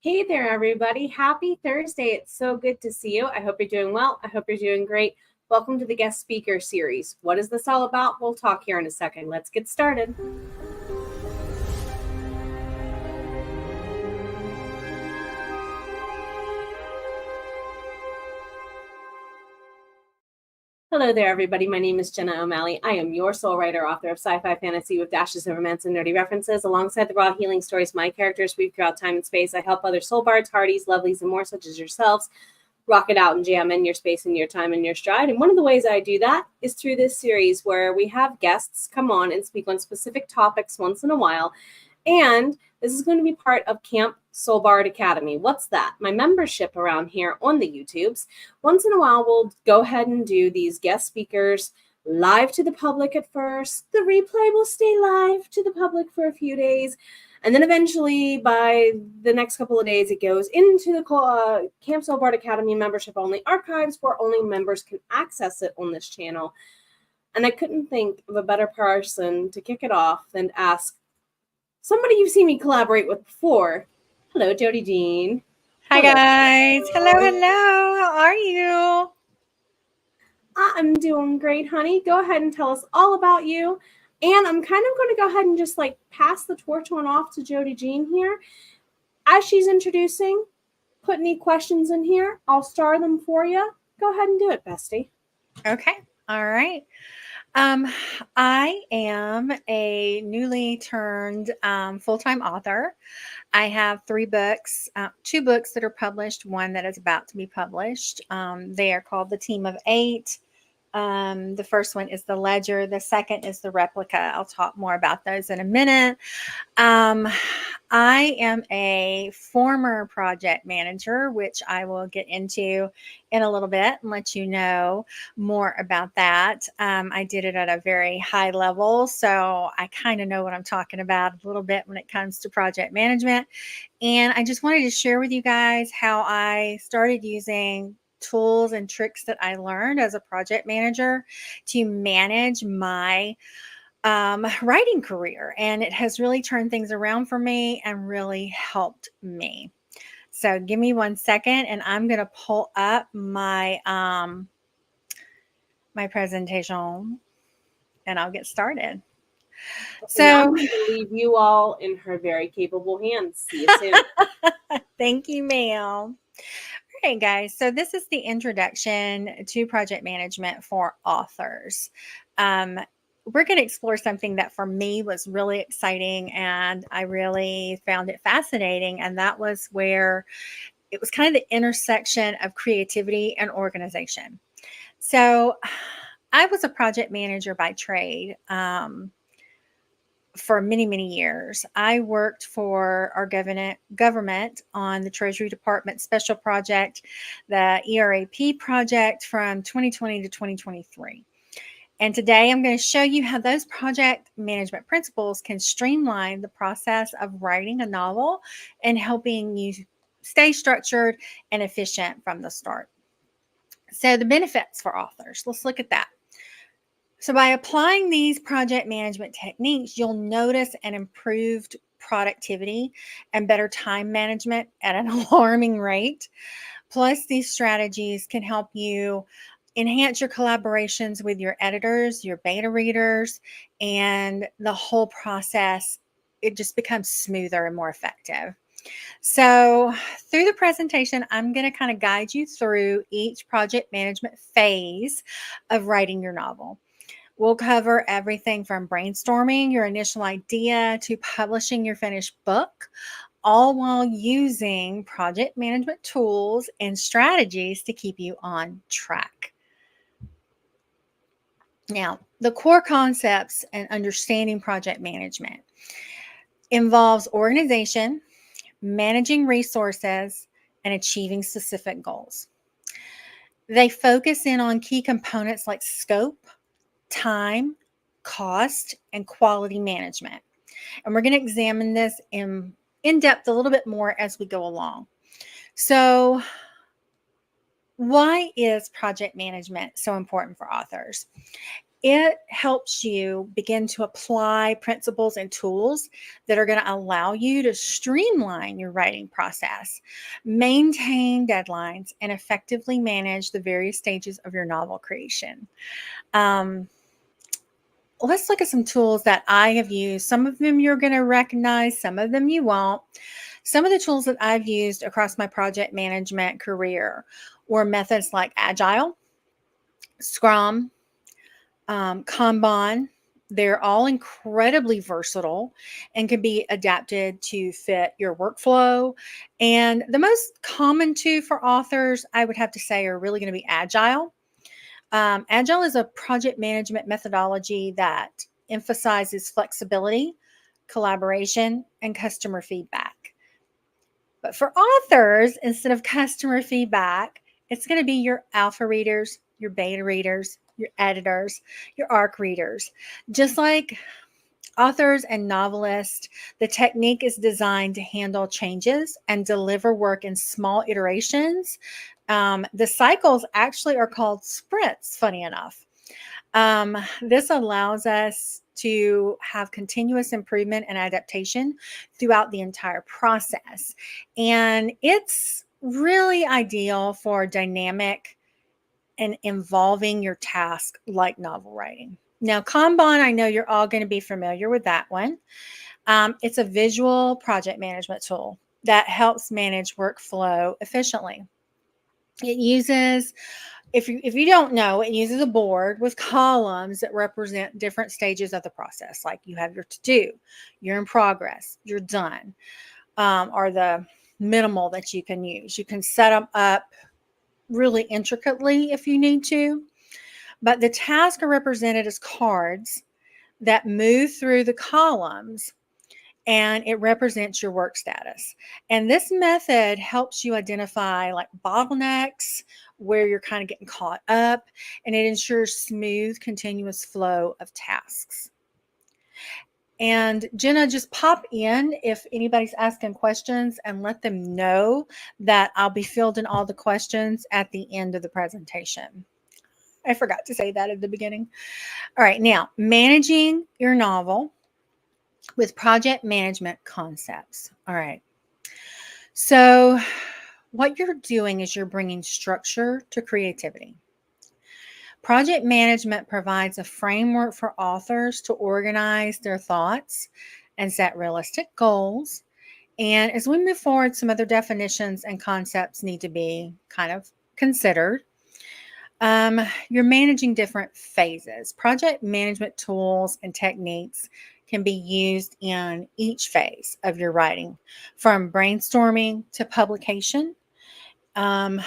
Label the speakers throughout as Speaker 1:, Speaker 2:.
Speaker 1: Hey there, everybody. Happy Thursday. It's so good to see you. I hope you're doing well. I hope you're doing great. Welcome to the guest speaker series. What is this all about? We'll talk here in a second. Let's get started. Hello there, everybody. My name is Jenna O'Malley. I am your soul writer, author of sci-fi fantasy with dashes of romance and nerdy references. Alongside the raw healing stories my characters weave throughout time and space, I help other soul bards, hardies, lovelies, and more such as yourselves rock it out and jam in your space and your time and your stride. And one of the ways I do that is through this series where we have guests come on and speak on specific topics once in a while. And this is going to be part of Camp Soul Bard Academy. What's that? My membership around here on the YouTubes. Once in a while, we'll go ahead and do these guest speakers live to the public at first. The replay will stay live to the public for a few days. And then eventually, by the next couple of days, it goes into the Camp Soul Bard Academy membership-only archives where only members can access it on this channel. And I couldn't think of a better person to kick it off than to ask somebody you've seen me collaborate with before. Hello, Jody Jean.
Speaker 2: Hi, guys. Hello. How are you?
Speaker 1: I'm doing great, honey. Go ahead and tell us all about you. And I'm kind of going to go ahead and just pass the torch on off to Jody Jean here. As she's introducing, put any questions in here. I'll star them for you. Go ahead and do it, bestie.
Speaker 2: Okay. All right. I am a newly turned full-time author. I have 3 books, 2 books that are published, one that is about to be published. They are called The Team of 8. The first one is The Ledger. The second is The Replica. I'll talk more about those in a minute. I am a former project manager, which I will get into in a little bit and let you know more about that. I did it at a very high level, so I kind of know what I'm talking about a little bit when it comes to project management. And I just wanted to share with you guys how I started using tools and tricks that I learned as a project manager to manage my writing career. And it has really turned things around for me and really helped me. So give me 1 second and I'm going to pull up my, my presentation and I'll get started.
Speaker 1: So I'm going to leave you all in her very capable hands. See you soon.
Speaker 2: Thank you, ma'am. All right, guys. So this is the introduction to project management for authors. We're going to explore something that for me was really exciting and I really found it fascinating. And that was where it was kind of the intersection of creativity and organization. So I was a project manager by trade. For many, many years. I worked for our government on the Treasury Department special project, the ERAP project from 2020 to 2023. And today I'm going to show you how those project management principles can streamline the process of writing a novel and helping you stay structured and efficient from the start. So the benefits for authors, let's look at that. So by applying these project management techniques, you'll notice an improved productivity and better time management at an alarming rate. Plus, these strategies can help you enhance your collaborations with your editors, your beta readers, and the whole process, it just becomes smoother and more effective. So through the presentation, I'm going to kind of guide you through each project management phase of writing your novel. We'll cover everything from brainstorming your initial idea to publishing your finished book, all while using project management tools and strategies to keep you on track. Now, the core concepts and understanding project management involves organization, managing resources, and achieving specific goals. They focus in on key components like scope, time, cost, and quality management. And we're going to examine this in depth a little bit more as we go along. So why is project management so important for authors? It helps you begin to apply principles and tools that are going to allow you to streamline your writing process, maintain deadlines, and effectively manage the various stages of your novel creation. Um, let's look at some tools that I have used. Some of them you're going to recognize, some of them you won't. Some of the tools that I've used across my project management career were methods like Agile, Scrum, Kanban. They're all incredibly versatile and can be adapted to fit your workflow. And the most common two for authors, I would have to say, are really going to be Agile. Agile is a project management methodology that emphasizes flexibility, collaboration, and customer feedback. But for authors, instead of customer feedback, it's going to be your alpha readers, your beta readers, your editors, your ARC readers. Just like authors and novelists, the technique is designed to handle changes and deliver work in small iterations. The cycles actually are called sprints, funny enough. This allows us to have continuous improvement and adaptation throughout the entire process. And it's really ideal for dynamic and involving your task like novel writing. Now, Kanban, I know you're all going to be familiar with that one. It's a visual project management tool that helps manage workflow efficiently. It uses, if you don't know, it uses a board with columns that represent different stages of the process. Like you have your to do, you're in progress, you're done, or the minimal that you can use. You can set them up really intricately if you need to, but the tasks are represented as cards that move through the columns, and it represents your work status. And this method helps you identify like bottlenecks, where you're kind of getting caught up, and it ensures smooth, continuous flow of tasks. And Jenna, just pop in if anybody's asking questions and let them know that I'll be fielding all the questions at the end of the presentation. I forgot to say that at the beginning. All right, now managing your novel with project management concepts. All right. So, what you're doing is you're bringing structure to creativity. Project management provides a framework for authors to organize their thoughts and set realistic goals. And as we move forward, some other definitions and concepts need to be kind of considered. You're managing different phases. Project management tools and techniques can be used in each phase of your writing, from brainstorming to publication. Um,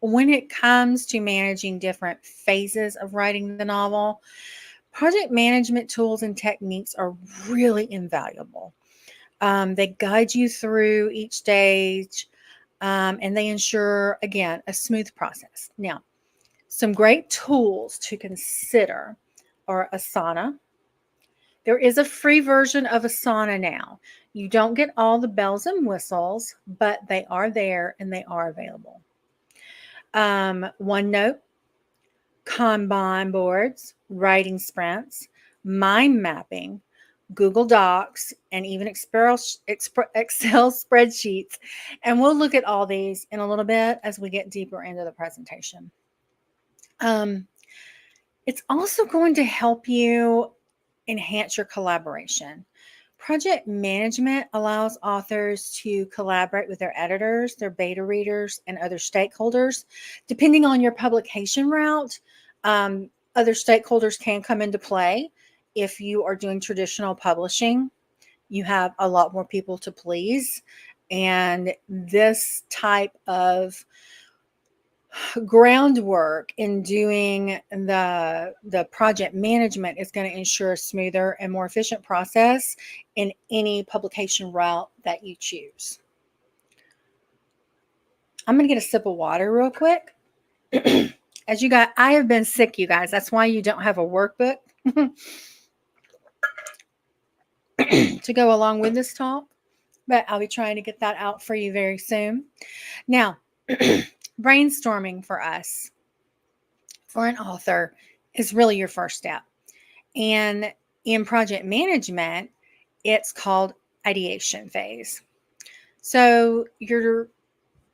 Speaker 2: when it comes to managing different phases of writing the novel, project management tools and techniques are really invaluable. They guide you through each stage, and they ensure, again, a smooth process. Now, some great tools to consider are Asana. There is a free version of Asana now. You don't get all the bells and whistles, but they are there and they are available. OneNote, Kanban boards, writing sprints, mind mapping, Google Docs, and even Excel spreadsheets. And we'll look at all these in a little bit as we get deeper into the presentation. It's also going to help you enhance your collaboration. Project management allows authors to collaborate with their editors, their beta readers, and other stakeholders. Depending on your publication route, other stakeholders can come into play. If you are doing traditional publishing, you have a lot more people to please. And this type of groundwork in doing the project management is going to ensure a smoother and more efficient process in any publication route that you choose. I'm going to get a sip of water real quick. As you got, I have been sick, you guys. That's why you don't have a workbook to go along with this talk, but I'll be trying to get that out for you very soon. Now, brainstorming for us, for an author, is really your first step. And in project management, it's called ideation phase. So your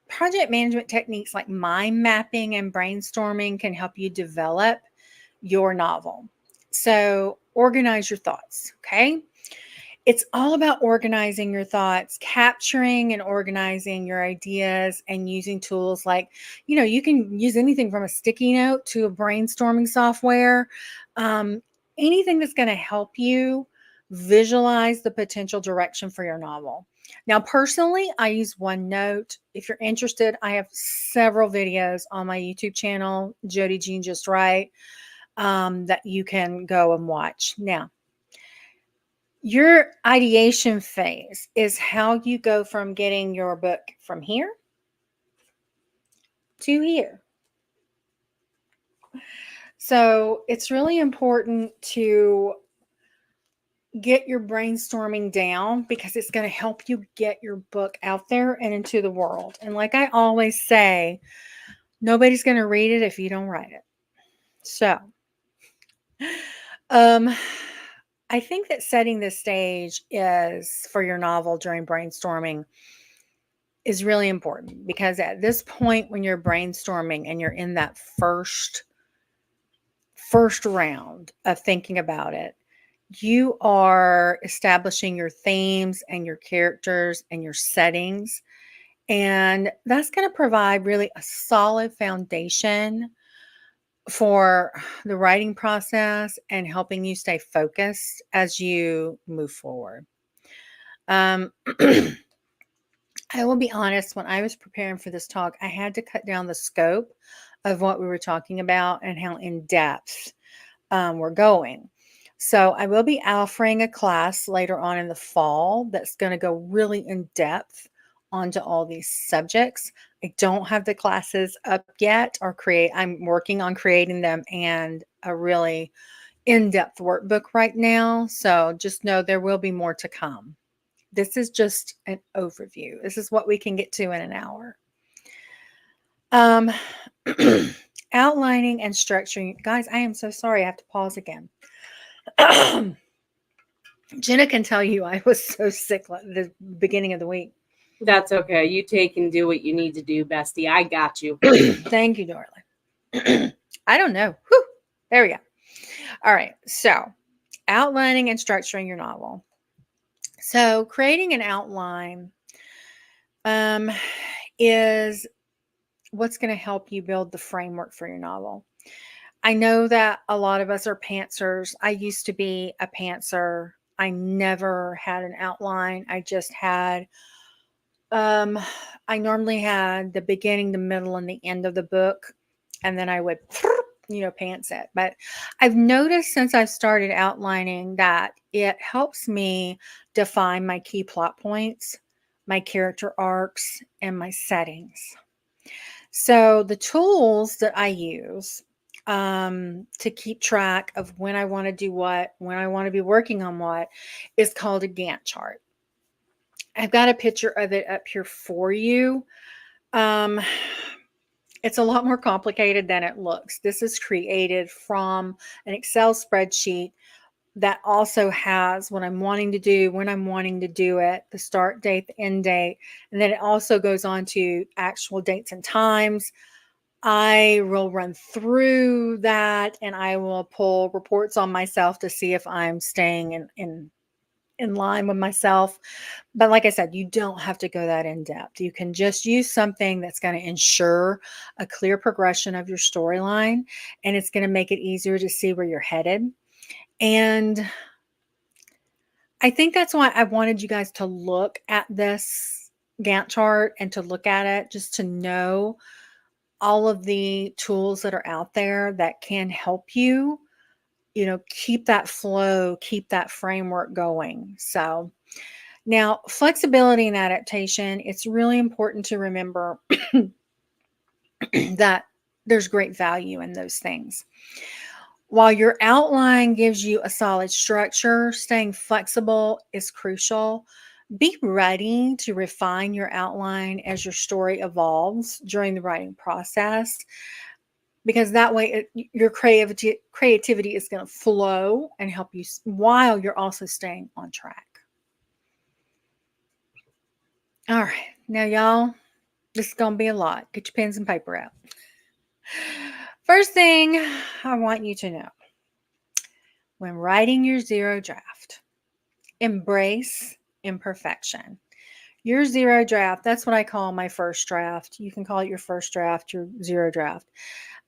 Speaker 2: project management techniques like mind mapping and brainstorming can help you develop your novel. So organize your thoughts, okay? It's all about organizing your thoughts, capturing and organizing your ideas, and using tools like, you can use anything from a sticky note to a brainstorming software, um, anything that's going to help you visualize the potential direction for your novel. Now, personally, I use OneNote. If you're interested, I have several videos on my YouTube channel, Jody Jean Just Right, that you can go and watch. Now, your ideation phase is how you go from getting your book from here to here. So it's really important to get your brainstorming down because it's going to help you get your book out there and into the world. And like I always say, nobody's going to read it if you don't write it. So, um, I think that setting the stage is for your novel during brainstorming is really important because at this point when you're brainstorming and you're in that first round of thinking about it, you are establishing your themes and your characters and your settings, and that's going to provide really a solid foundation for the writing process and helping you stay focused as you move forward. I will be honest, when I was preparing for this talk, I had to cut down the scope of what we were talking about and how in depth we're going. So I will be offering a class later on in the fall that's going to go really in depth onto all these subjects. I don't have the classes up yet I'm working on creating them and a really in-depth workbook right now. So just know there will be more to come. This is just an overview. This is what we can get to in an hour. Outlining and structuring. Guys, I am so sorry. I have to pause again. Jenna can tell you I was so sick at the beginning of the week.
Speaker 1: That's okay. You take and do what you need to do, bestie. I got you.
Speaker 2: Thank you, darling. I don't know. Whew. There we go. All right. So, outlining and structuring your novel. So, creating an outline is what's going to help you build the framework for your novel. I know that a lot of us are pantsers. I used to be a pantser. I never had an outline. I just had, I normally had the beginning, the middle, and the end of the book. And then I would, pants it. But I've noticed since I've started outlining that it helps me define my key plot points, my character arcs, and my settings. So the tools that I use to keep track of when I want to do what, when I want to be working on what, is called a Gantt chart. I've got a picture of it up here for you. It's a lot more complicated than it looks. This is created from an Excel spreadsheet that also has what I'm wanting to do, when I'm wanting to do it, the start date, the end date, and then it also goes on to actual dates and times. I will run through that and I will pull reports on myself to see if I'm staying in line with myself. But like I said, you don't have to go that in depth. You can just use something that's going to ensure a clear progression of your storyline, and it's going to make it easier to see where you're headed. And I think that's why I wanted you guys to look at this Gantt chart and to look at it just to know all of the tools that are out there that can help you, keep that flow, keep that framework going. So now, flexibility and adaptation, it's really important to remember that there's great value in those things. While your outline gives you a solid structure, staying flexible is crucial. Be ready to refine your outline as your story evolves during the writing process. because that way your creativity is going to flow and help you while you're also staying on track. All right, now y'all, this is going to be a lot. Get your pens and paper out. First thing I want you to know, when writing your zero draft, embrace imperfection. Your zero draft, that's what I call my first draft. You can call it your first draft, your zero draft.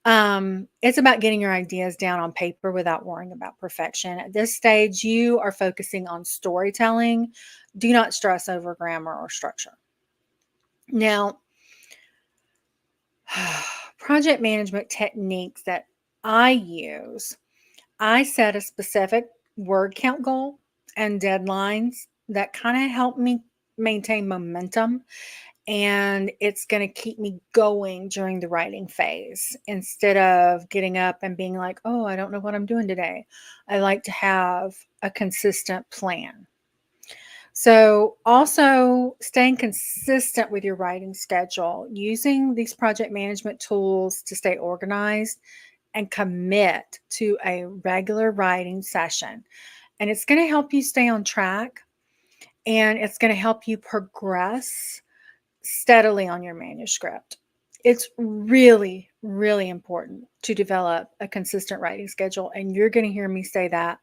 Speaker 2: It's about getting your ideas down on paper without worrying about perfection. At this stage, you are focusing on storytelling. Do not stress over grammar or structure. Now, project management techniques that I use, I set a specific word count goal and deadlines that kind of help me maintain momentum, and it's going to keep me going during the writing phase instead of getting up and being like, oh, I don't know what I'm doing today. I like to have a consistent plan. So, also staying consistent with your writing schedule, using these project management tools to stay organized and commit to a regular writing session. And it's going to help you stay on track, and it's going to help you progress steadily on your manuscript. It's really, really important to develop a consistent writing schedule. And you're going to hear me say that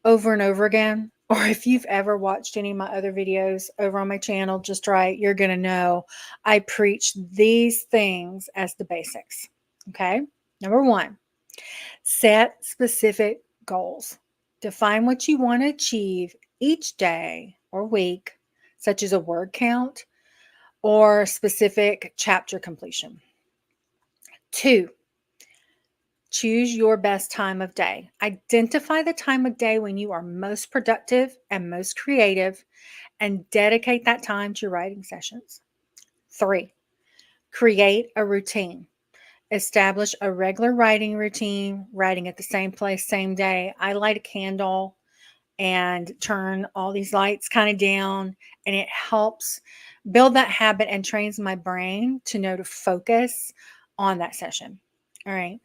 Speaker 2: over and over again. Or if you've ever watched any of my other videos over on my channel, Just Right, you're going to know I preach these things as the basics. Okay. Number one, set specific goals. Define what you want to achieve each day or week, such as a word count or specific chapter completion. 2, choose your best time of day. Identify the time of day when you are most productive and most creative, and dedicate that time to your writing sessions. 3, create a routine. Establish a regular writing routine, writing at the same place, same day. I light a candle and turn all these lights kind of down, and it helps build that habit and trains my brain to know to focus on that session. All right.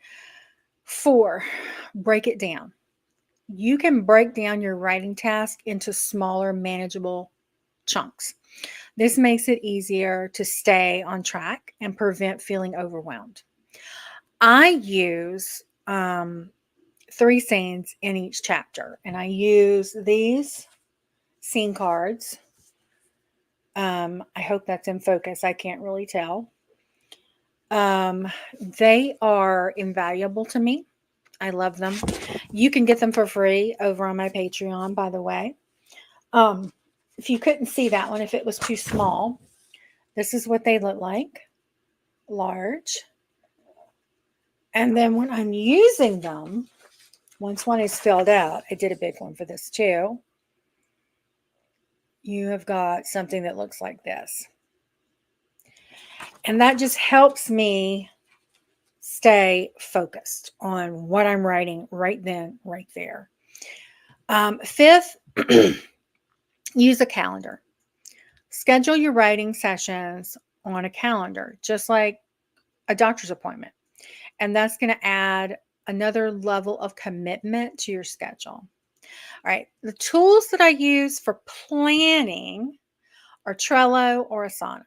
Speaker 2: 4, break it down. You can break down your writing task into smaller, manageable chunks. This makes it easier to stay on track and prevent feeling overwhelmed. I use 3 scenes in each chapter, and I use these scene cards. I hope that's in focus. I can't really tell. They are invaluable to me. I love them. You can get them for free over on my Patreon, by the way. If you couldn't see that one, if it was too small, this is what they look like. Large. And then when I'm using them, once one is filled out, I did a big one for this too. You have got something that looks like this. And that just helps me stay focused on what I'm writing right then, right there. 5th, use a calendar. Schedule your writing sessions on a calendar, just like a doctor's appointment. And that's going to add another level of commitment to your schedule. All right. The tools that I use for planning are Trello or Asana.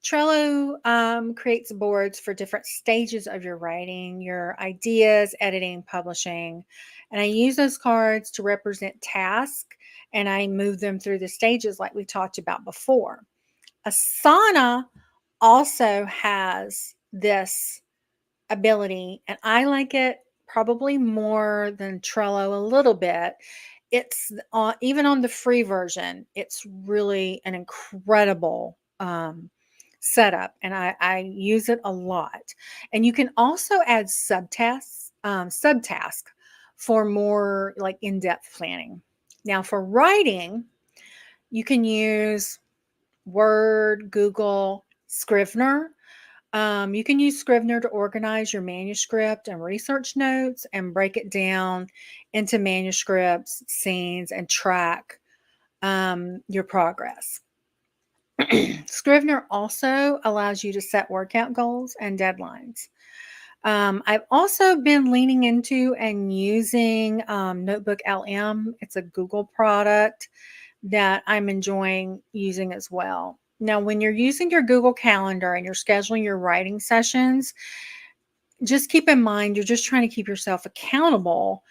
Speaker 2: Trello creates boards for different stages of your writing, your ideas, editing, publishing. And I use those cards to represent tasks, and I move them through the stages like we talked about before. Asana also has this ability, and I like it probably more than Trello a little bit. It's even on the free version, it's really an incredible setup, and I use it a lot. And you can also add subtask for more like in-depth planning. Now for writing, you can use Word, Google, Scrivener. You can use Scrivener to organize your manuscript and research notes and break it down into manuscripts, scenes, and track your progress. Scrivener also allows you to set word count goals and deadlines. I've also been leaning into and using Notebook LM. It's a Google product that I'm enjoying using as well. Now, when you're using your Google Calendar and you're scheduling your writing sessions, just keep in mind you're just trying to keep yourself accountable,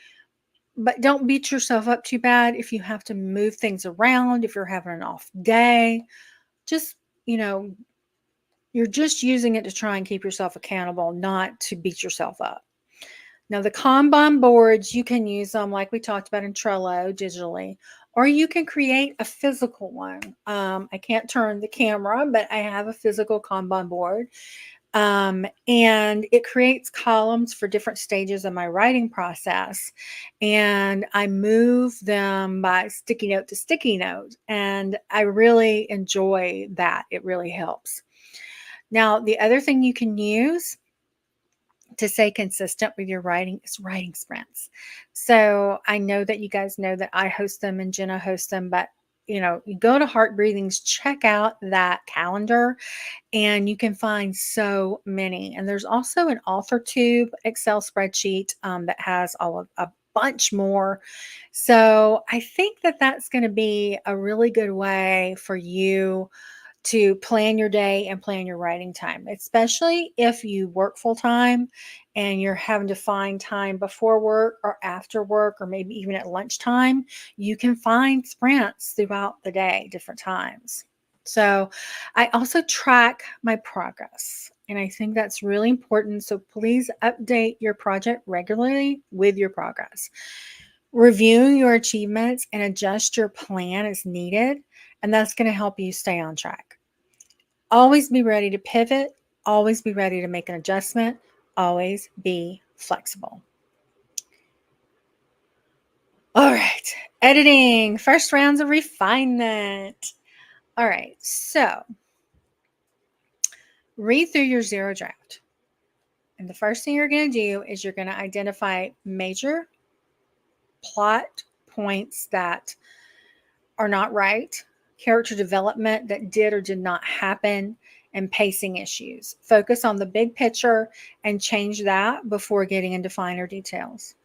Speaker 2: but don't beat yourself up too bad if you have to move things around, if you're having an off day. Just, you know, you're just using it to try and keep yourself accountable, not to beat yourself up. Now, the Kanban boards, you can use them like we talked about in Trello digitally, or you can create a physical one. I can't turn the camera, but I have a physical Kanban board. And it creates columns for different stages of my writing process. And I move them by sticky note to sticky note. And I really enjoy that. It really helps. Now, the other thing you can use to stay consistent with your writing is writing sprints. So I know that you guys know that I host them and Jenna hosts them, but you go to Heart Breathings, check out that calendar, and you can find so many. And there's also an AuthorTube Excel spreadsheet that has a bunch more. So I think that that's going to be a really good way for you to plan your day and plan your writing time, especially if you work full time and you're having to find time before work or after work, or maybe even at lunchtime. You can find sprints throughout the day, different times. So I also track my progress, and I think that's really important. So please update your project regularly with your progress. Review your achievements and adjust your plan as needed, and that's going to help you stay on track. Always be ready to pivot, always be ready to make an adjustment, always be flexible. All right, editing, first rounds of refinement. All right, so read through your zero draft. And the first thing you're going to do is you're going to identify major plot points that are not right, character development that did or did not happen, and pacing issues. Focus on the big picture and change that before getting into finer details.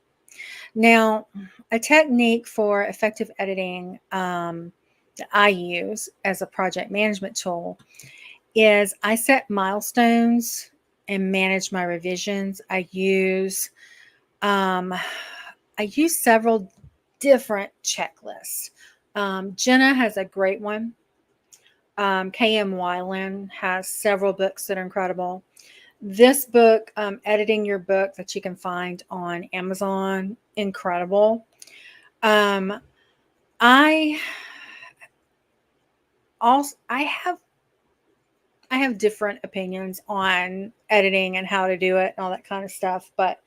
Speaker 2: Now, a technique for effective editing that I use as a project management tool is I set milestones and manage my revisions. Um, I use several different checklists. Jenna has a great one. K.M. Weiland has several books that are incredible. This book, Editing Your Book, that you can find on Amazon, incredible. I also I have different opinions on editing and how to do it and all that kind of stuff, but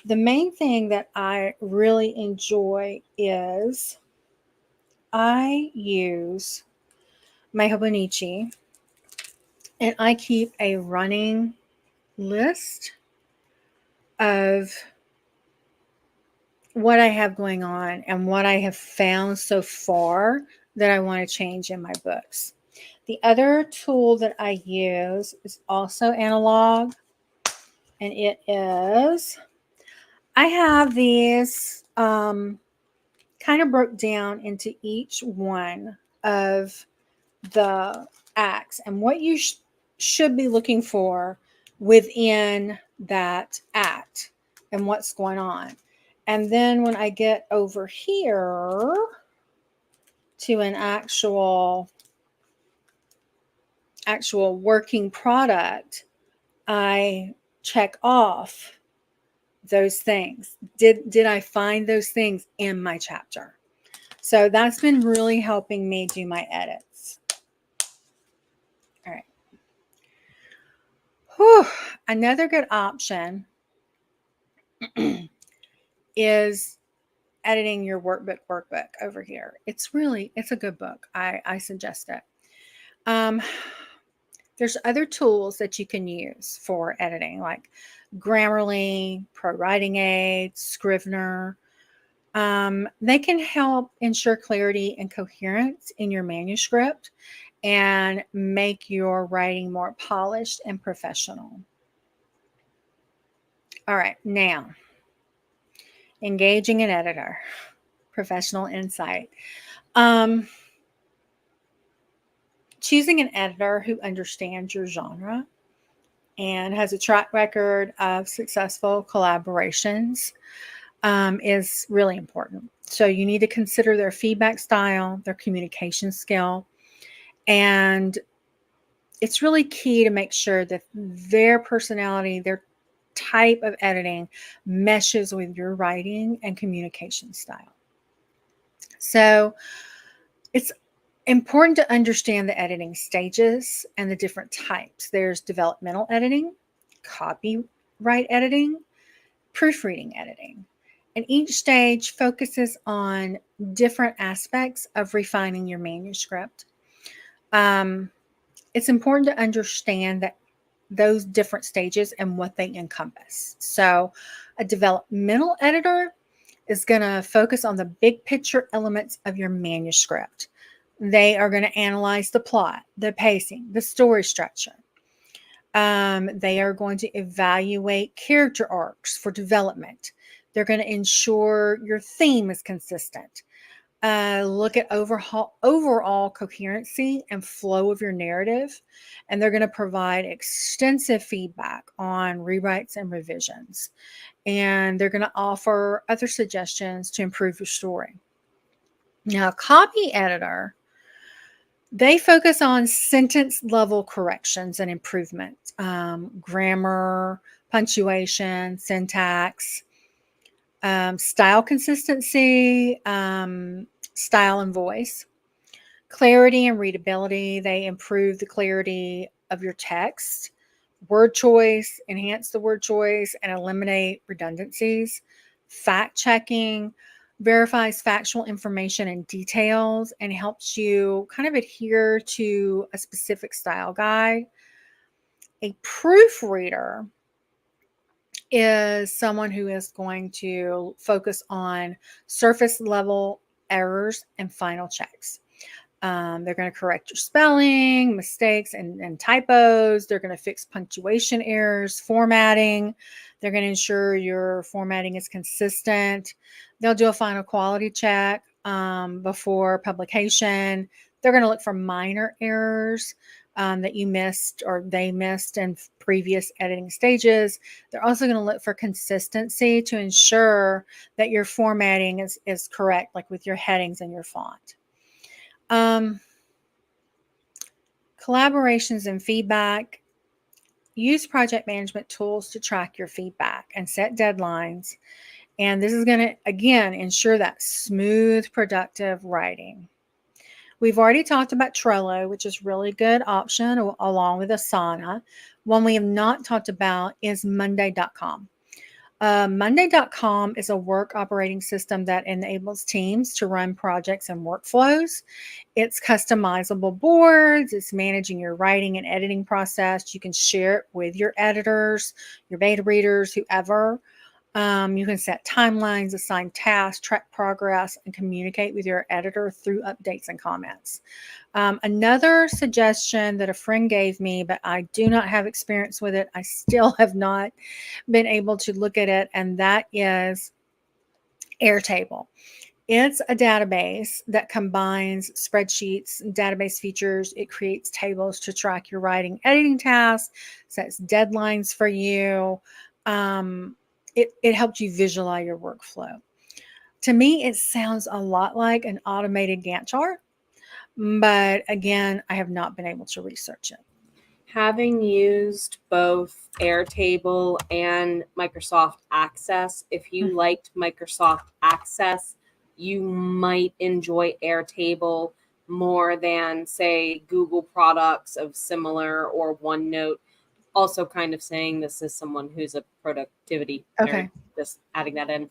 Speaker 2: the main thing that I really enjoy is I use my Hobonichi, and I keep a running list of what I have going on and what I have found so far that I want to change in my books. The other tool that I use is also analog, and it is, I have these kind of broke down into each one of the acts and what you should be looking for within that act and what's going on. And then when I get over here to an actual working product, I check off those things. Did I find those things in my chapter? So that's been really helping me do my edits. All right. Whew. Another good option is editing your workbook over here. It's a good book. I suggest it. There's other tools that you can use for editing, like Grammarly, Pro Writing Aid, Scrivener. They can help ensure clarity and coherence in your manuscript and make your writing more polished and professional. All right. Now, engaging an editor, professional insight. Choosing an editor who understands your genre and has a track record of successful collaborations is really important. So you need to consider their feedback style, their communication skill, and it's really key to make sure that their personality, their type of editing meshes with your writing and communication style. So it's important to understand the editing stages and the different types. There's developmental editing, copyright editing, proofreading editing. And each stage focuses on different aspects of refining your manuscript. It's important to understand that those different stages and what they encompass. So, a developmental editor is going to focus on the big picture elements of your manuscript. They are going to analyze the plot, the pacing, the story structure. They are going to evaluate character arcs for development. They're going to ensure your theme is consistent. Look at overall coherency and flow of your narrative. And they're going to provide extensive feedback on rewrites and revisions. And they're going to offer other suggestions to improve your story. Now, a copy editor, they focus on sentence level corrections and improvement, grammar, punctuation, syntax, style consistency, style and voice, clarity and readability. They improve the clarity of your text, word choice, enhance the word choice, and eliminate redundancies. Fact checking verifies factual information and details and helps you kind of adhere to a specific style guide. A proofreader is someone who is going to focus on surface level errors and final checks. They're going to correct your spelling, mistakes, and typos. They're going to fix punctuation errors, formatting. They're going to ensure your formatting is consistent. They'll do a final quality check before publication. They're going to look for minor errors that you missed or they missed in previous editing stages. They're also going to look for consistency to ensure that your formatting is correct, like with your headings and your font. Collaborations and feedback. Use project management tools to track your feedback and set deadlines. And this is going to, again, ensure that smooth, productive writing. We've already talked about Trello, which is a really good option along with Asana. One we have not talked about is Monday.com. Monday.com is a work operating system that enables teams to run projects and workflows. It's customizable boards. It's managing your writing and editing process. You can share it with your editors, your beta readers, whoever. You can set timelines, assign tasks, track progress, and communicate with your editor through updates and comments. Another suggestion that a friend gave me, but I do not have experience with it, I still have not been able to look at it, and that is Airtable. It's a database that combines spreadsheets and database features. It creates tables to track your writing, editing tasks, sets deadlines for you. It helps you visualize your workflow. To me, it sounds a lot like an automated Gantt chart, but again, I have not been able to research it.
Speaker 1: Having used both Airtable and Microsoft Access, if you liked Microsoft Access, you might enjoy Airtable more than, say, Google products of similar or OneNote. Also, kind of saying this is someone who's a productivity nerd, just adding that in.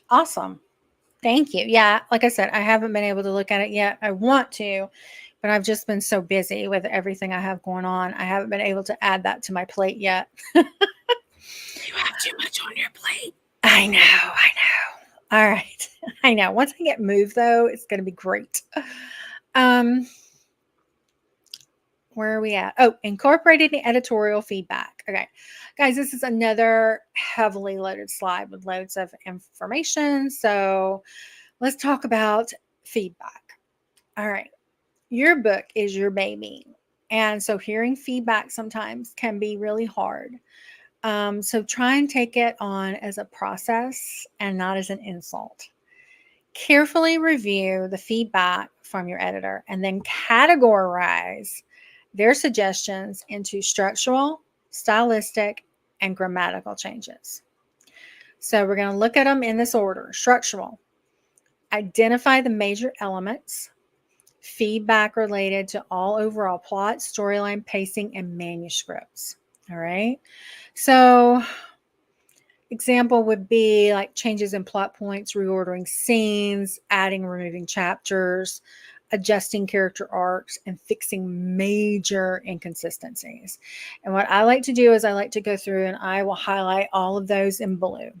Speaker 2: Awesome. Thank you. Yeah, like I said, I haven't been able to look at it yet. I want to, but I've just been so busy with everything I have going on. I haven't been able to add that to my plate yet.
Speaker 1: You have too much on your plate.
Speaker 2: I know. All right. I know. Once I get moved, though, it's going to be great. Where are we at? Oh, incorporating editorial feedback. Okay, guys, this is another heavily loaded slide with loads of information. So let's talk about feedback. All right, your book is your baby. And so hearing feedback sometimes can be really hard. So try and take it on as a process and not as an insult. Carefully review the feedback from your editor and then categorize their suggestions into structural, stylistic, and grammatical changes. So we're going to look at them in this order. Structural, identify the major elements, feedback related to all overall plot, storyline, pacing, and manuscripts. All right. So example would be like changes in plot points, reordering scenes, adding or removing chapters, adjusting character arcs, and fixing major inconsistencies. And what I like to do is I like to go through and I will highlight all of those in blue.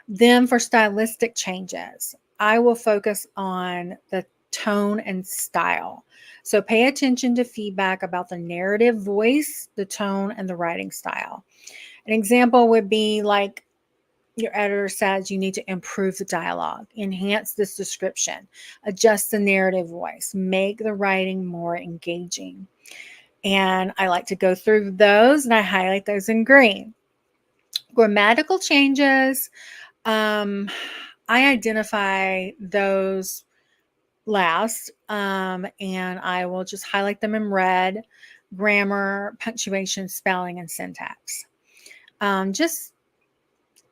Speaker 2: Then for stylistic changes, I will focus on the tone and style. So pay attention to feedback about the narrative voice, the tone, and the writing style. An example would be like your editor says you need to improve the dialogue, enhance this description, adjust the narrative voice, make the writing more engaging. And I like to go through those and I highlight those in green. Grammatical changes, I identify those last and I will just highlight them in red: grammar, punctuation, spelling, and syntax. Just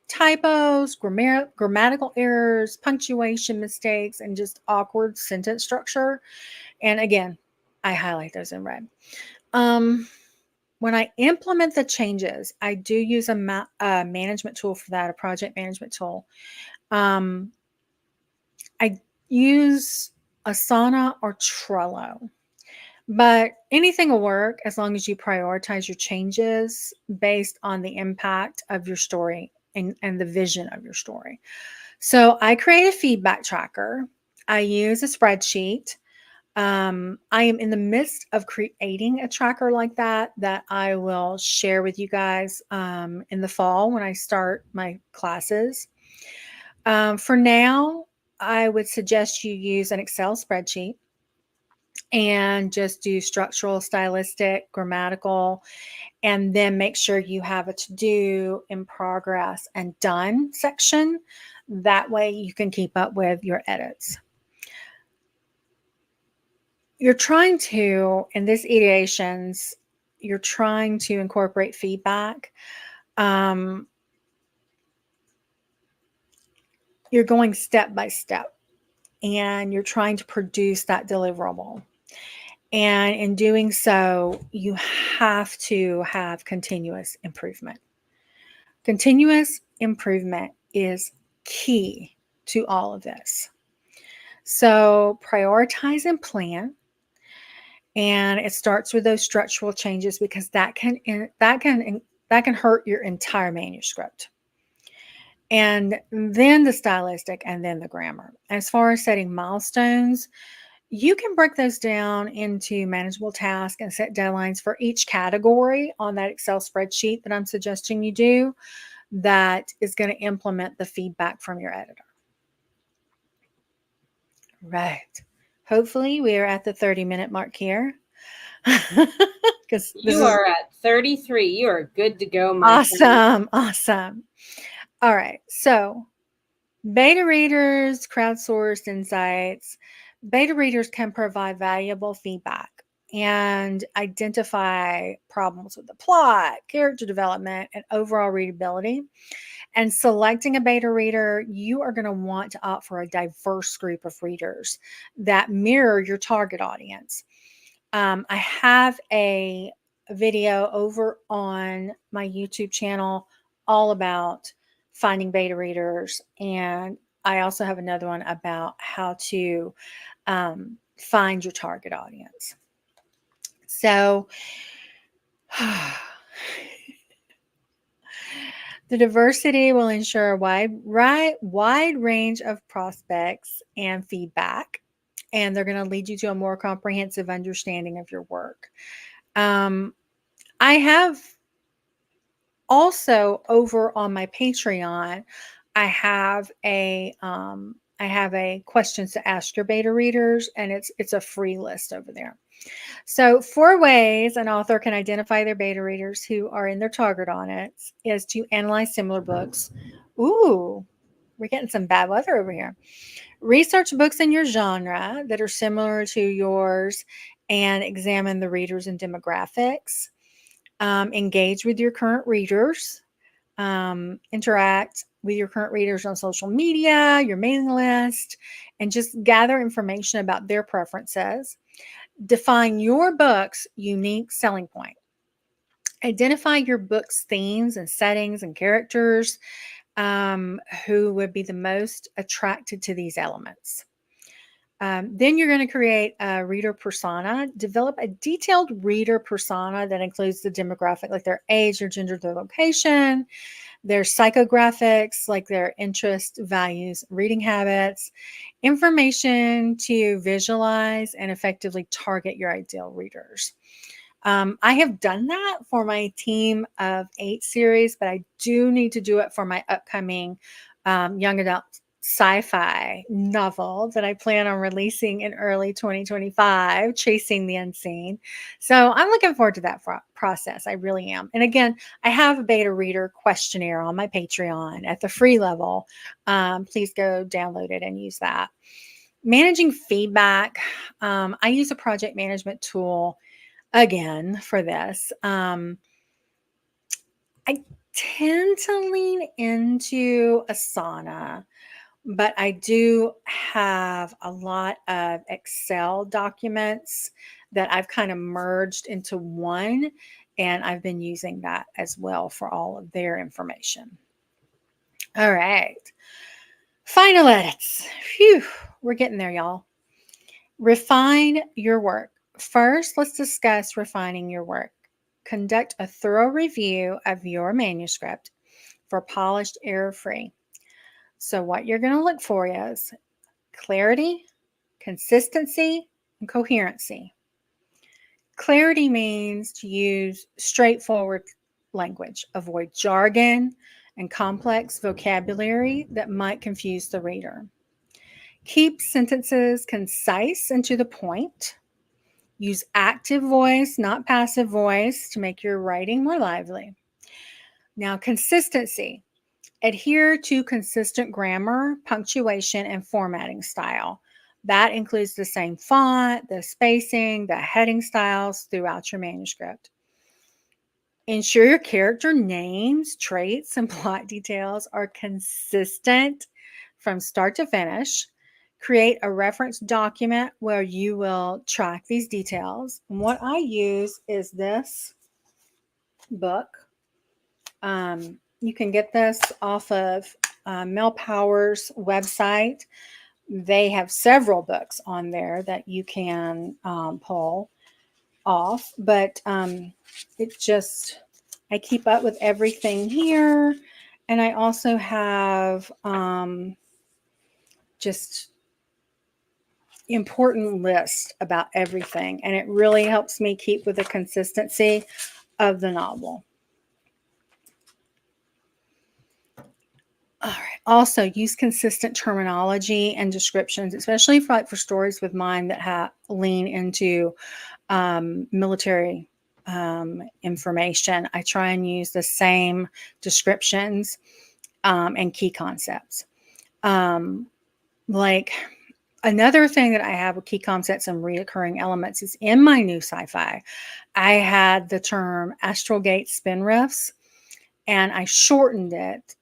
Speaker 2: typos, grammatical errors, punctuation mistakes, and just awkward sentence structure. And again, I highlight those in red. When I implement the changes, I do use a management tool for that, a project management tool. I use Asana or Trello. But anything will work as long as you prioritize your changes based on the impact of your story and the vision of your story. So I create a feedback tracker. I use a spreadsheet. I am in the midst of creating a tracker like that I will share with you guys in the fall when I start my classes. For now, I would suggest you use an Excel spreadsheet and just do structural, stylistic, grammatical, and then make sure you have a to do, in progress, and done section. That way you can keep up with your edits. You're trying to, in these ideations, you're trying to incorporate feedback. You're going step by step and you're trying to produce that deliverable. And in doing so, you have to have continuous improvement. Continuous improvement is key to all of this. So prioritize and plan. And it starts with those structural changes because that can hurt your entire manuscript. And then the stylistic and then the grammar. As far as setting milestones, you can break those down into manageable tasks and set deadlines for each category on that Excel spreadsheet that I'm suggesting you do that is going to implement the feedback from your editor. Right. Hopefully we are at the 30-minute mark here.
Speaker 1: Because you are at 33. You are good to go, my
Speaker 2: friend. Awesome. All right. So beta readers, crowdsourced insights. Beta readers can provide valuable feedback and identify problems with the plot, character development, and overall readability. And selecting a beta reader, you are going to want to opt for a diverse group of readers that mirror your target audience. I have a video over on my YouTube channel all about finding beta readers, and I also have another one about how to find your target audience. So the diversity will ensure a wide range of prospects and feedback. and they're going to lead you to a more comprehensive understanding of your work. I have also over on my Patreon, I have a questions to ask your beta readers, and it's a free list over there. So 4 ways an author can identify their beta readers who are in their target audience is to analyze similar books. Ooh, we're getting some bad weather over here. Research books in your genre that are similar to yours and examine the readers and demographics. Engage with your current readers. Interact with your current readers on social media, your mailing list, and just gather information about their preferences. Define your book's unique selling point. Identify your book's themes and settings and characters who would be the most attracted to these elements. Then you're going to create a reader persona. Develop a detailed reader persona that includes the demographic, like their age, their gender, their location, their psychographics, like their interests, values, reading habits, information to visualize and effectively target your ideal readers. I have done that for my Team of 8 series, but I do need to do it for my upcoming young adult sci-fi novel that I plan on releasing in early 2025, Chasing the Unseen. So I'm looking forward to that process. I really am. And again, I have a beta reader questionnaire on my Patreon at the free level. Please go download it and use that. Managing feedback. I use a project management tool again for this. I tend to lean into Asana, but I do have a lot of Excel documents that I've kind of merged into one, and I've been using that as well for all of their information. All right. Final edits. Phew, we're getting there, y'all. Refine your work. First, let's discuss refining your work. Conduct a thorough review of your manuscript for polished, error-free. So what you're going to look for is clarity, consistency, and coherency. Clarity means to use straightforward language. Avoid jargon and complex vocabulary that might confuse the reader. Keep sentences concise and to the point. Use active voice, not passive voice, to make your writing more lively. Now, consistency. Adhere to consistent grammar, punctuation, and formatting style. That includes the same font, the spacing, the heading styles throughout your manuscript. Ensure your character names, traits, and plot details are consistent from start to finish. Create a reference document where you will track these details. And what I use is this book. You can get this off of Mel Power's website. They have several books on there that you can pull off, but it just, I keep up with everything here. And I also have just important lists about everything. And it really helps me keep with the consistency of the novel. All right. Also, use consistent terminology and descriptions, especially for stories with mine that lean into military information. I try and use the same descriptions and key concepts. Like another thing that I have with key concepts and reoccurring elements is in my new sci-fi, I had the term astral gate spin riffs, and I shortened it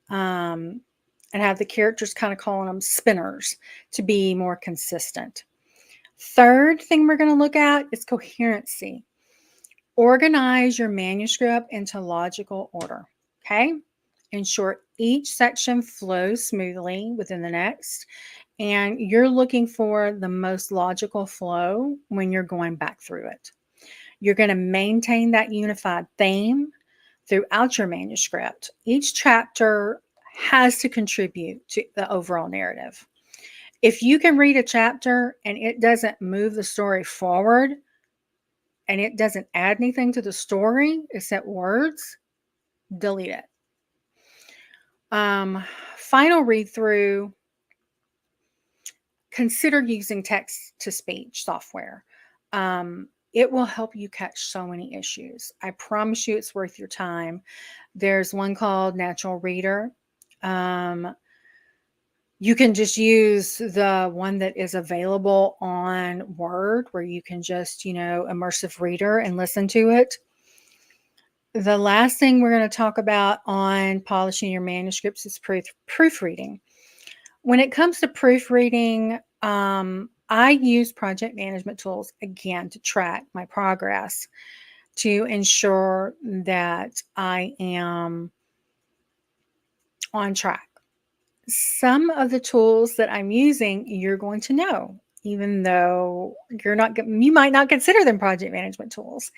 Speaker 2: and have the characters kind of calling them spinners to be more consistent. Third thing we're going to look at is coherency. Organize your manuscript into logical order, okay? Ensure each section flows smoothly within the next, and you're looking for the most logical flow when you're going back through it. You're going to maintain that unified theme throughout your manuscript. Each chapter has to contribute to the overall narrative. If you can read a chapter and it doesn't move the story forward and it doesn't add anything to the story except words, delete it. Final read through, consider using text to speech software. It will help you catch so many issues. I promise you it's worth your time. There's one called Natural Reader. You can just use the one that is available on Word, where you can just, immersive reader and listen to it. The last thing we're going to talk about on polishing your manuscripts is proofreading. When it comes to proofreading, I use project management tools again to track my progress, to ensure that I am on track. Some of the tools that I'm using, you're going to know, even though you might not consider them project management tools.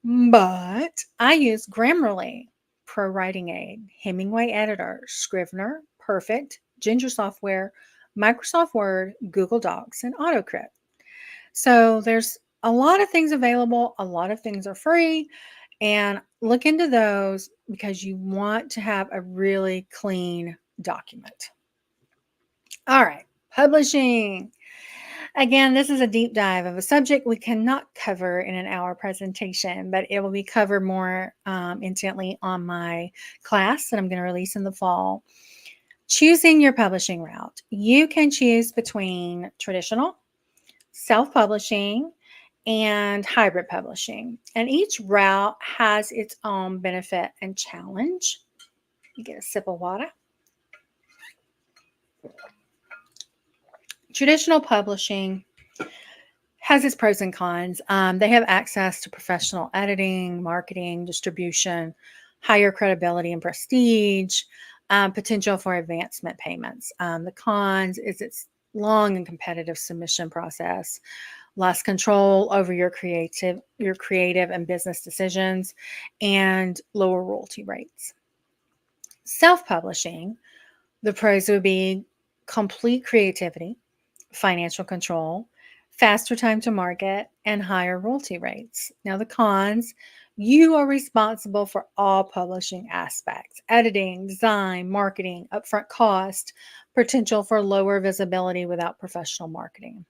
Speaker 2: But I use Grammarly, Pro Writing Aid, Hemingway Editor, Scrivener, Perfect, Ginger Software, Microsoft Word, Google Docs, and AutoCrypt. So there's a lot of things available. A lot of things are free. And look into those because you want to have a really clean document. All right, publishing. Again, this is a deep dive of a subject we cannot cover in an hour presentation, but it will be covered more intently on my class that I'm going to release in the fall. Choosing your publishing route. You can choose between traditional, self-publishing, and hybrid publishing. And each route has its own benefit and challenge. You get a sip of water. Traditional publishing has its pros and cons. They have access to professional editing, marketing, distribution, higher credibility and prestige, potential for advancement payments. The cons is its long and competitive submission process, less control over your creative and business decisions, and lower royalty rates. Self-publishing, the pros would be complete creativity, financial control, faster time to market, and higher royalty rates. Now, the cons, you are responsible for all publishing aspects: editing, design, marketing, upfront cost, potential for lower visibility without professional marketing.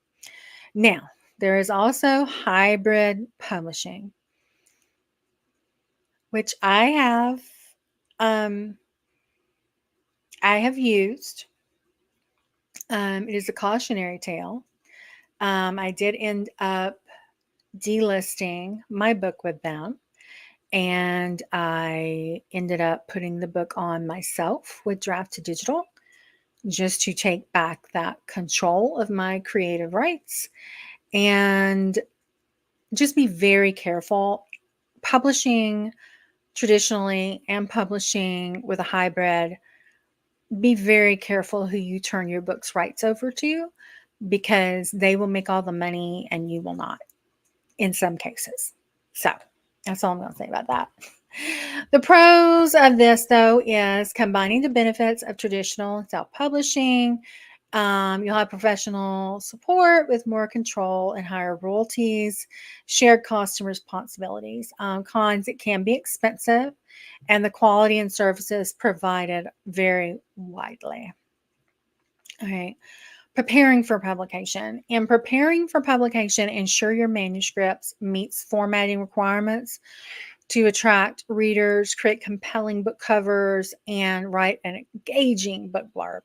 Speaker 2: Now, there is also hybrid publishing, which I have used. It is a cautionary tale. I did end up delisting my book with them, and I ended up putting the book on myself with Draft to Digital, just to take back that control of my creative rights and just be very careful. Publishing traditionally and publishing with a hybrid, be very careful who you turn your book's rights over to, because they will make all the money and you will not in some cases. So that's all I'm going to say about that. The pros of this, though, is combining the benefits of traditional self-publishing. You'll have professional support with more control and higher royalties, shared costs and responsibilities. Cons, it can be expensive, and the quality and services provided vary widely. All right. Preparing for publication. In preparing for publication, ensure your manuscripts meets formatting requirements to attract readers, create compelling book covers, and write an engaging book blurb.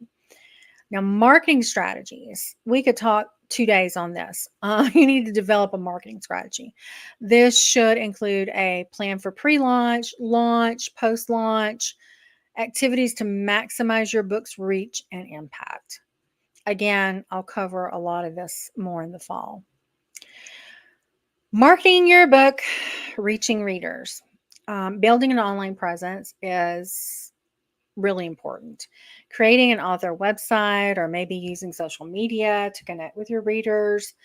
Speaker 2: Now, marketing strategies. We could talk 2 days on this. You need to develop a marketing strategy. This should include a plan for pre-launch, launch, post-launch, activities to maximize your book's reach and impact. Again, I'll cover a lot of this more in the fall. Marketing your book, reaching readers. Building an online presence is really important. Creating an author website or maybe using social media to connect with your readers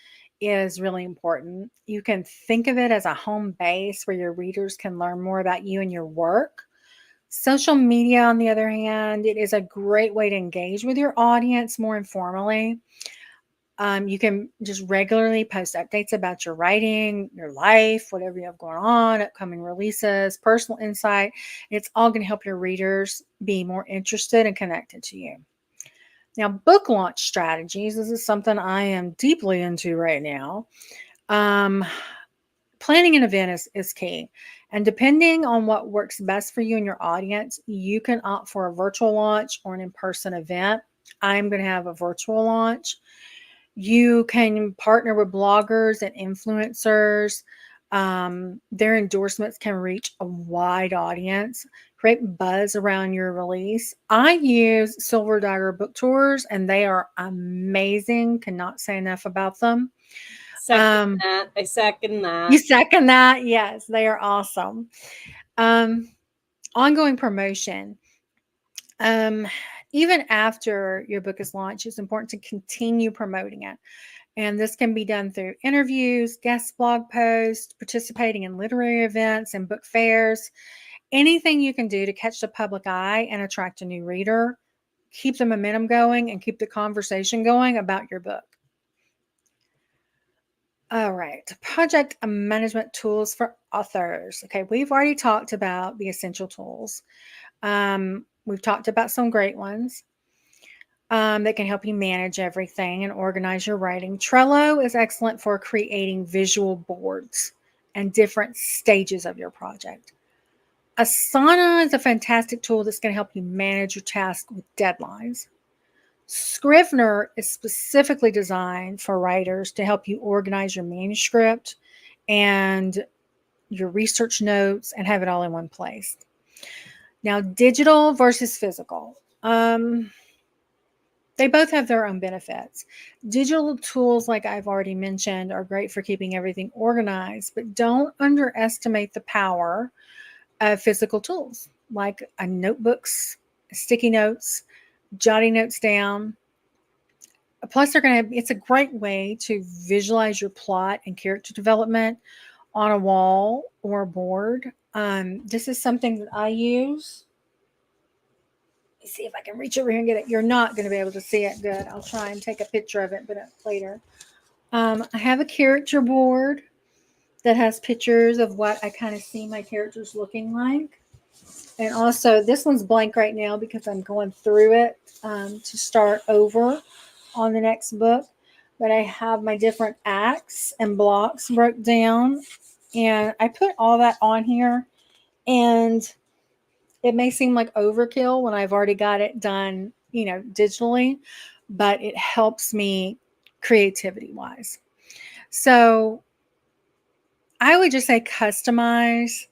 Speaker 2: is really important. You can think of it as a home base where your readers can learn more about you and your work. Social media, on the other hand, it is a great way to engage with your audience more informally. You can just regularly post updates about your writing, your life, whatever you have going on, upcoming releases, personal insight. It's all going to help your readers be more interested and connected to you. Now, book launch strategies. This is something I am deeply into right now. Um, Planning an event is key. And depending on what works best for you and your audience, you can opt for a virtual launch or an in-person event. I'm going to have a virtual launch. You can partner with bloggers and influencers. Their endorsements can reach a wide audience, create buzz around your release. I use Silver Dagger book tours, and they are amazing. Cannot say enough about them.
Speaker 1: Second that. I second that.
Speaker 2: You second that? Yes, they are awesome. Ongoing promotion. Um, Even after your book is launched, it's important to continue promoting it. And this can be done through interviews, guest blog posts, participating in literary events and book fairs. Anything you can do to catch the public eye and attract a new reader, keep the momentum going, and keep the conversation going about your book. All right, project management tools for authors. Okay, we've already talked about the essential tools. We've talked about some great ones that can help you manage everything and organize your writing. Trello is excellent for creating visual boards and different stages of your project. Asana is a fantastic tool that's going to help you manage your tasks with deadlines. Scrivener is specifically designed for writers to help you organize your manuscript and your research notes and have it all in one place. Now, digital versus physical. They both have their own benefits. Digital tools, like I've already mentioned, are great for keeping everything organized, but don't underestimate the power of physical tools like notebooks, sticky notes, jotting notes down. Plus, it's a great way to visualize your plot and character development on a wall or a board. This is something that I use. Let me see if I can reach over here and get it. You're not going to be able to see it good. I'll try and take a picture of it, but later. I have a character board that has pictures of what I kind of see my characters looking like. And also, this one's blank right now because I'm going through it to start over on the next book. But I have my different acts and blocks broke down. And I put all that on here. And it may seem like overkill when I've already got it done, digitally, but it helps me creativity wise. So I would just say customize.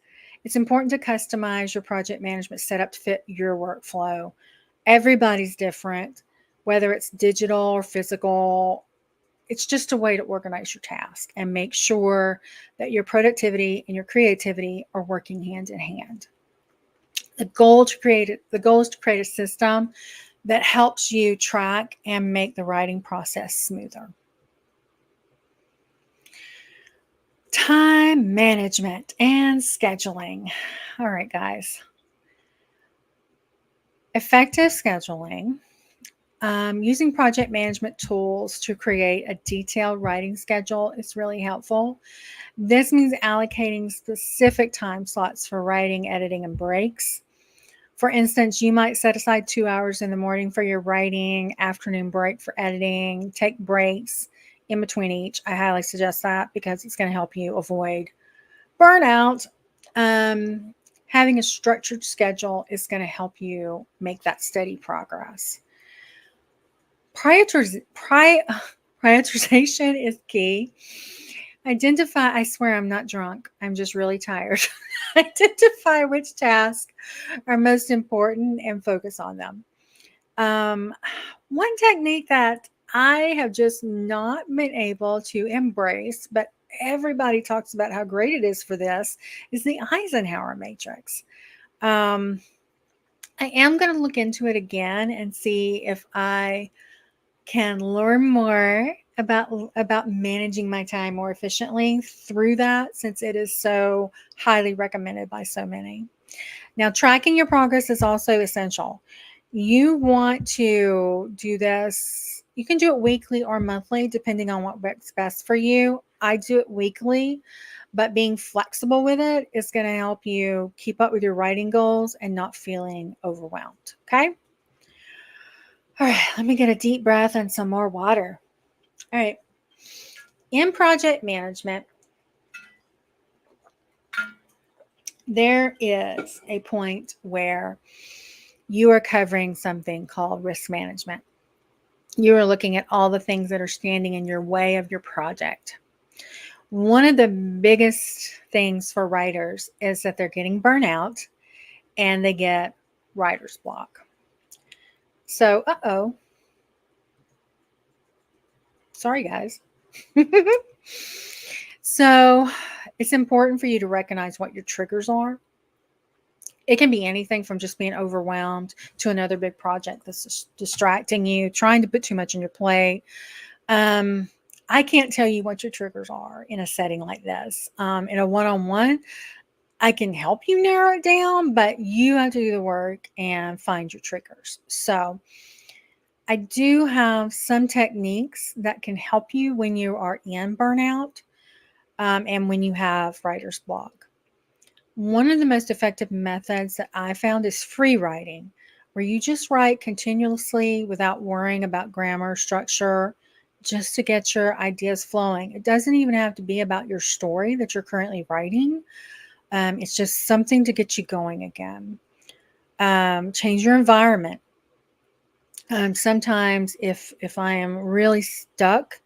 Speaker 2: It's important to customize your project management setup to fit your workflow. Everybody's different, whether it's digital or physical. It's just a way to organize your task and make sure that your productivity and your creativity are working hand in hand. The goal is to create a system that helps you track and make the writing process smoother. Time management and scheduling. All right, guys. Effective scheduling. Using project management tools to create a detailed writing schedule is really helpful. This means allocating specific time slots for writing, editing, and breaks. For instance, you might set aside 2 hours in the morning for your writing, afternoon break for editing, take breaks in between each. I highly suggest that because it's going to help you avoid burnout. Having a structured schedule is going to help you make that steady progress. Prioritization is key. I swear I'm not drunk. I'm just really tired. Identify which tasks are most important and focus on them. One technique that I have just not been able to embrace, but everybody talks about how great it is for this, is the Eisenhower matrix. I am going to look into it again and see if I can learn more about managing my time more efficiently through that, since it is so highly recommended by so many. Now, tracking your progress is also essential. You want to do this, you can do it weekly or monthly, depending on what works best for you. I do it weekly, but being flexible with it is going to help you keep up with your writing goals and not feeling overwhelmed. Okay. All right. Let me get a deep breath and some more water. All right. In project management, there is a point where you are covering something called risk management. You are looking at all the things that are standing in your way of your project. One of the biggest things for writers is that they're getting burnout and they get writer's block. So, sorry, guys. So, it's important for you to recognize what your triggers are. It can be anything from just being overwhelmed to another big project that's distracting you, trying to put too much on your plate. I can't tell you what your triggers are in a setting like this. In a one-on-one, I can help you narrow it down, but you have to do the work and find your triggers. So I do have some techniques that can help you when you are in burnout, and when you have writer's block. One of the most effective methods that I found is free writing, where you just write continuously without worrying about grammar, structure, just to get your ideas flowing. It doesn't even have to be about your story that you're currently writing. It's just something to get you going again. Change your environment. Sometimes if I am really stuck,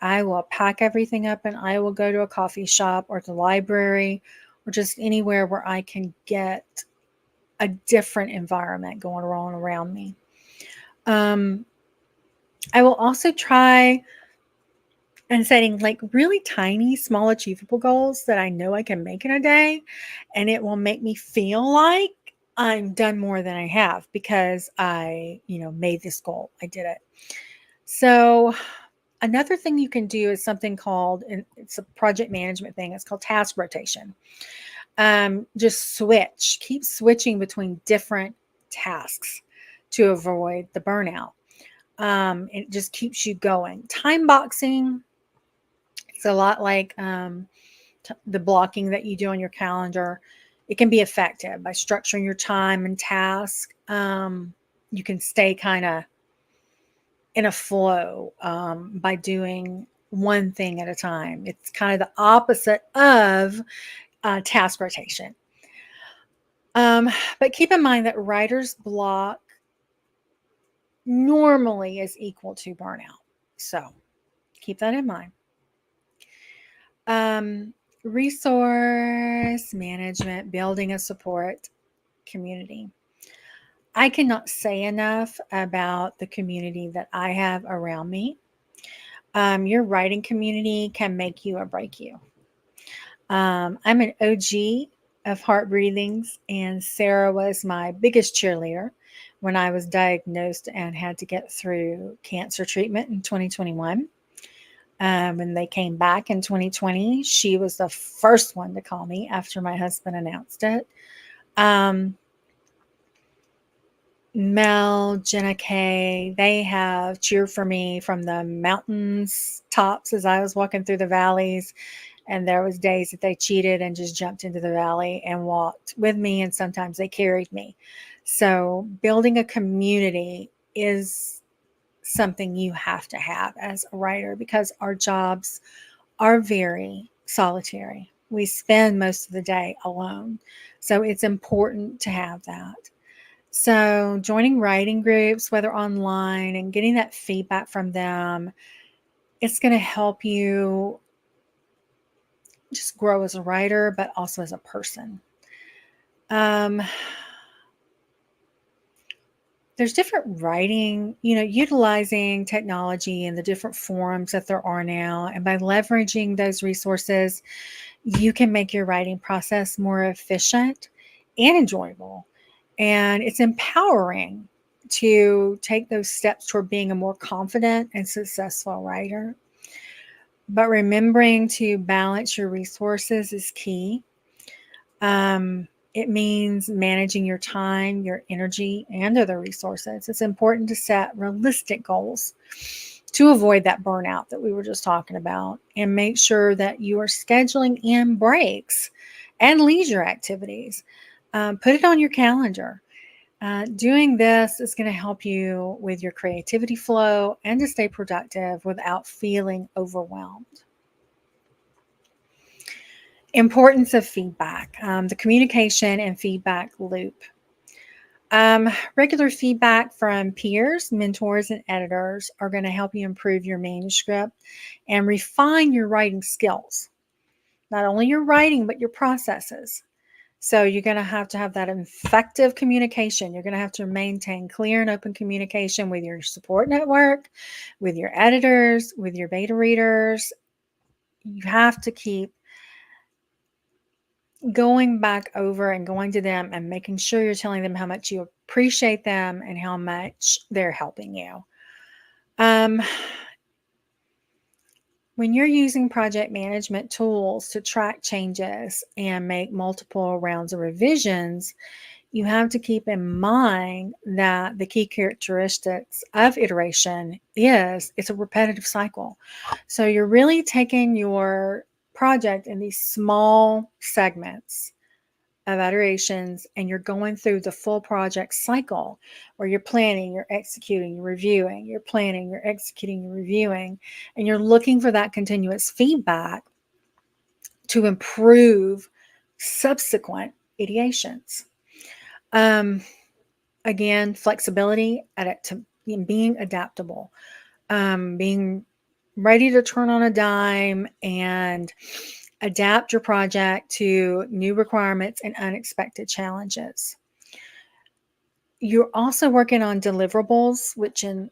Speaker 2: I will pack everything up and I will go to a coffee shop or the library or just anywhere where I can get a different environment going on around me. I will also try and setting like really tiny, small, achievable goals that I know I can make in a day. And it will make me feel like I'm done more than I have because I, made this goal. I did it. So another thing you can do is something called, and it's a project management thing. It's called task rotation. Just keep switching between different tasks to avoid the burnout. It just keeps you going. Time boxing, it's a lot like the blocking that you do on your calendar. It can be effective by structuring your time and task. You can stay kind of in a flow by doing one thing at a time. It's kind of the opposite of task rotation. But keep in mind that writer's block normally is equal to burnout. So keep that in mind. Resource management, building a support community. I cannot say enough about the community that I have around me. Your writing community can make you or break you. I'm an OG of Heart Breathings, and Sarah was my biggest cheerleader when I was diagnosed and had to get through cancer treatment in 2021. When they came back in 2020, she was the first one to call me after my husband announced it. Mel, Jenna Kay, they have cheered for me from the mountains tops as I was walking through the valleys. And there was days that they cheated and just jumped into the valley and walked with me. And sometimes they carried me. So building a community is something you have to have as a writer because our jobs are very solitary. We spend most of the day alone. So it's important to have that. So joining writing groups, whether online, and getting that feedback from them, it's going to help you just grow as a writer, but also as a person. There's different writing, utilizing technology and the different forums that there are now. And by leveraging those resources, you can make your writing process more efficient and enjoyable. And it's empowering to take those steps toward being a more confident and successful writer. but remembering to balance your resources is key. It means managing your time, your energy, and other resources. It's important to set realistic goals to avoid that burnout that we were just talking about, and make sure that you are scheduling in breaks and leisure activities. Put it on your calendar. Doing this is going to help you with your creativity flow and to stay productive without feeling overwhelmed. Importance of feedback, the communication and feedback loop. Regular feedback from peers, mentors, and editors are going to help you improve your manuscript and refine your writing skills. Not only your writing, but your processes. So you're going to have that effective communication. You're going to have to maintain clear and open communication with your support network, with your editors, with your beta readers. You have to keep going back over and going to them and making sure you're telling them how much you appreciate them and how much they're helping you. When you're using project management tools to track changes and make multiple rounds of revisions, you have to keep in mind that the key characteristics of iteration is it's a repetitive cycle. So you're really taking your project in these small segments of iterations, and you're going through the full project cycle where you're planning, you're executing, you're reviewing, you're planning, you're executing, you're reviewing, and you're looking for that continuous feedback to improve subsequent ideations. Again, flexibility, being adaptable, being ready to turn on a dime and adapt your project to new requirements and unexpected challenges. You're also working on deliverables, which in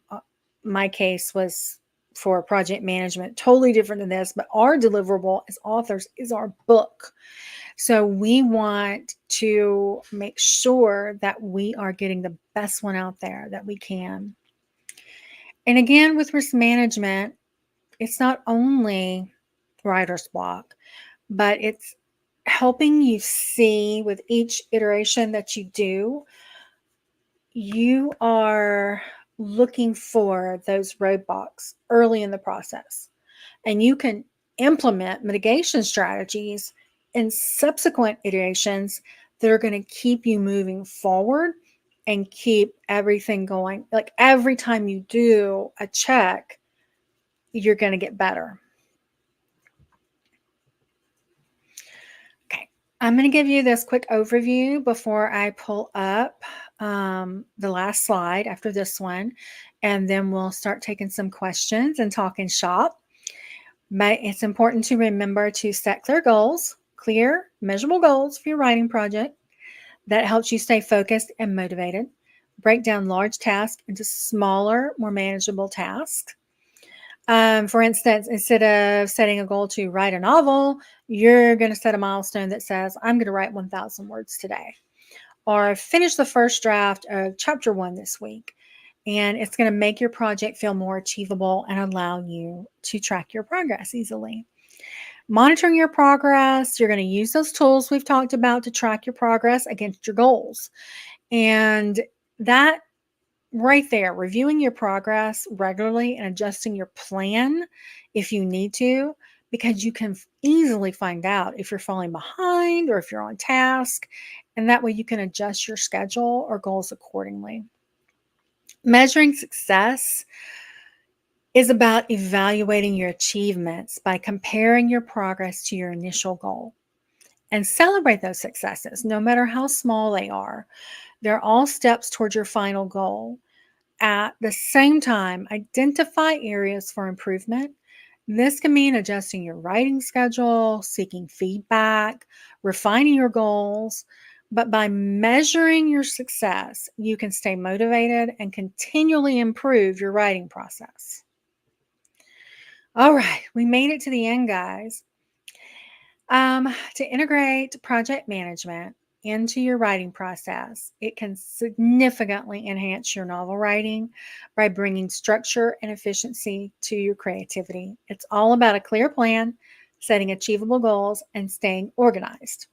Speaker 2: my case was for project management, totally different than this, but our deliverable as authors is our book. So we want to make sure that we are getting the best one out there that we can. And again, with risk management, it's not only writer's block, but it's helping you see with each iteration that you do, you are looking for those roadblocks early in the process. And you can implement mitigation strategies in subsequent iterations that are going to keep you moving forward and keep everything going. Like every time you do a check, you're going to get better. Okay, I'm going to give you this quick overview before I pull up the last slide after this one, and then we'll start taking some questions and talking shop. But it's important to remember to set clear, measurable goals for your writing project. That helps you stay focused and motivated. Break down large tasks into smaller, more manageable tasks. For instance, instead of setting a goal to write a novel, you're going to set a milestone that says, I'm going to write 1,000 words today, or finish the first draft of chapter 1 this week. And it's going to make your project feel more achievable and allow you to track your progress easily. Monitoring your progress, you're going to use those tools we've talked about to track your progress against your goals. And that right there, reviewing your progress regularly and adjusting your plan if you need to, because you can easily find out if you're falling behind or if you're on task. And that way you can adjust your schedule or goals accordingly. Measuring success is about evaluating your achievements by comparing your progress to your initial goal, and celebrate those successes, no matter how small they are. They're all steps towards your final goal. At the same time, identify areas for improvement. This can mean adjusting your writing schedule, seeking feedback, refining your goals. But by measuring your success, you can stay motivated and continually improve your writing process. All right, we made it to the end, guys. To integrate project management, into your writing process, it can significantly enhance your novel writing by bringing structure and efficiency to your creativity. It's all about a clear plan, setting achievable goals, and staying organized.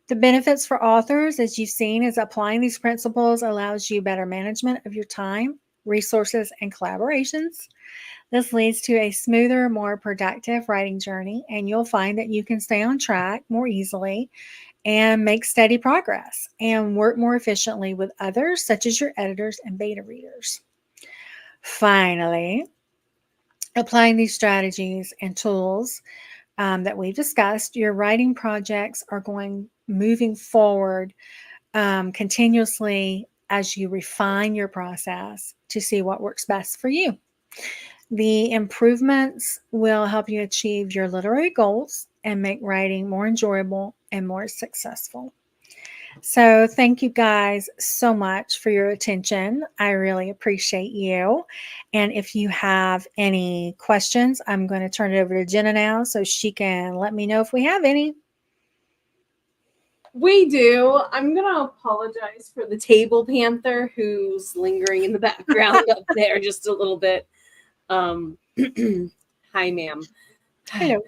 Speaker 2: The benefits for authors, as you've seen, is applying these principles allows you better management of your time, resources, and collaborations. This leads to a smoother, more productive writing journey, and you'll find that you can stay on track more easily and make steady progress and work more efficiently with others, such as your editors and beta readers. Finally, applying these strategies and tools that we've discussed, your writing projects are going moving forward continuously as you refine your process to see what works best for you. The improvements will help you achieve your literary goals and make writing more enjoyable and more successful. So, thank you guys so much for your attention. I really appreciate you. And if you have any questions, I'm going to turn it over to Jenna now so she can let me know if we have any.
Speaker 1: We do. I'm going to apologize for the table panther who's lingering in the background up there just a little bit. Hi, ma'am.
Speaker 2: Hello.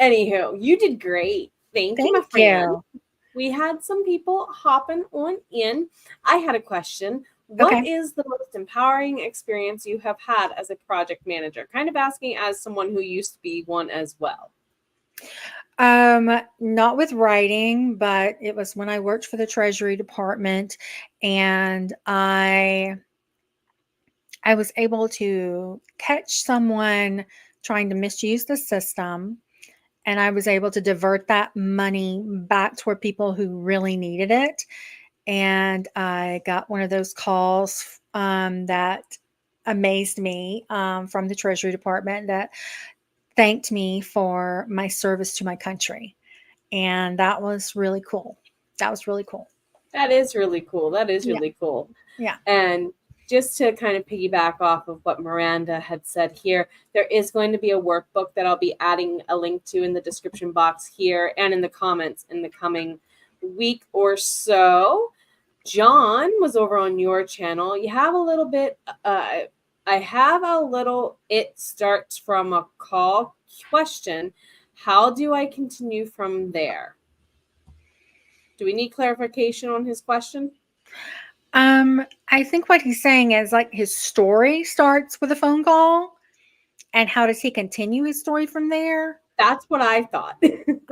Speaker 1: Anywho, you did great. Thank you, my friend.
Speaker 2: You.
Speaker 1: We had some people hopping on in. I had a question. What is the most empowering experience you have had as a project manager? Kind of asking as someone who used to be one as well.
Speaker 2: Not with writing, but it was when I worked for the Treasury Department, and I was able to catch someone trying to misuse the system, and I was able to divert that money back toward people who really needed it. And I got one of those calls that amazed me from the Treasury Department that thanked me for my service to my country. And that was really cool. That was really cool.
Speaker 1: That is really cool. That is really cool.
Speaker 2: Yeah.
Speaker 1: And just to kind of piggyback off of what Miranda had said here, there is going to be a workbook that I'll be adding a link to in the description box here and in the comments in the coming week or so. John was over on your channel. You have a little bit, I have a little, it starts from a call question. How do I continue from there? Do we need clarification on his question?
Speaker 2: I think what he's saying is like his story starts with a phone call, and how does he continue his story from there?
Speaker 1: That's what I thought.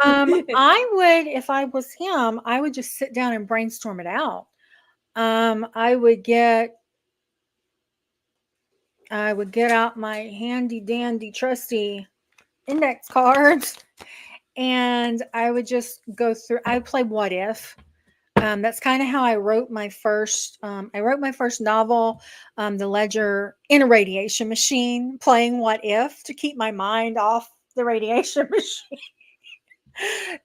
Speaker 2: I would, if I was him, I would just sit down and brainstorm it out. I would get out my handy dandy trusty index cards, and I would just go through. I would play what if. That's kind of how I wrote my first. I wrote my first novel, The Ledger, in a radiation machine, playing what if to keep my mind off the radiation machine.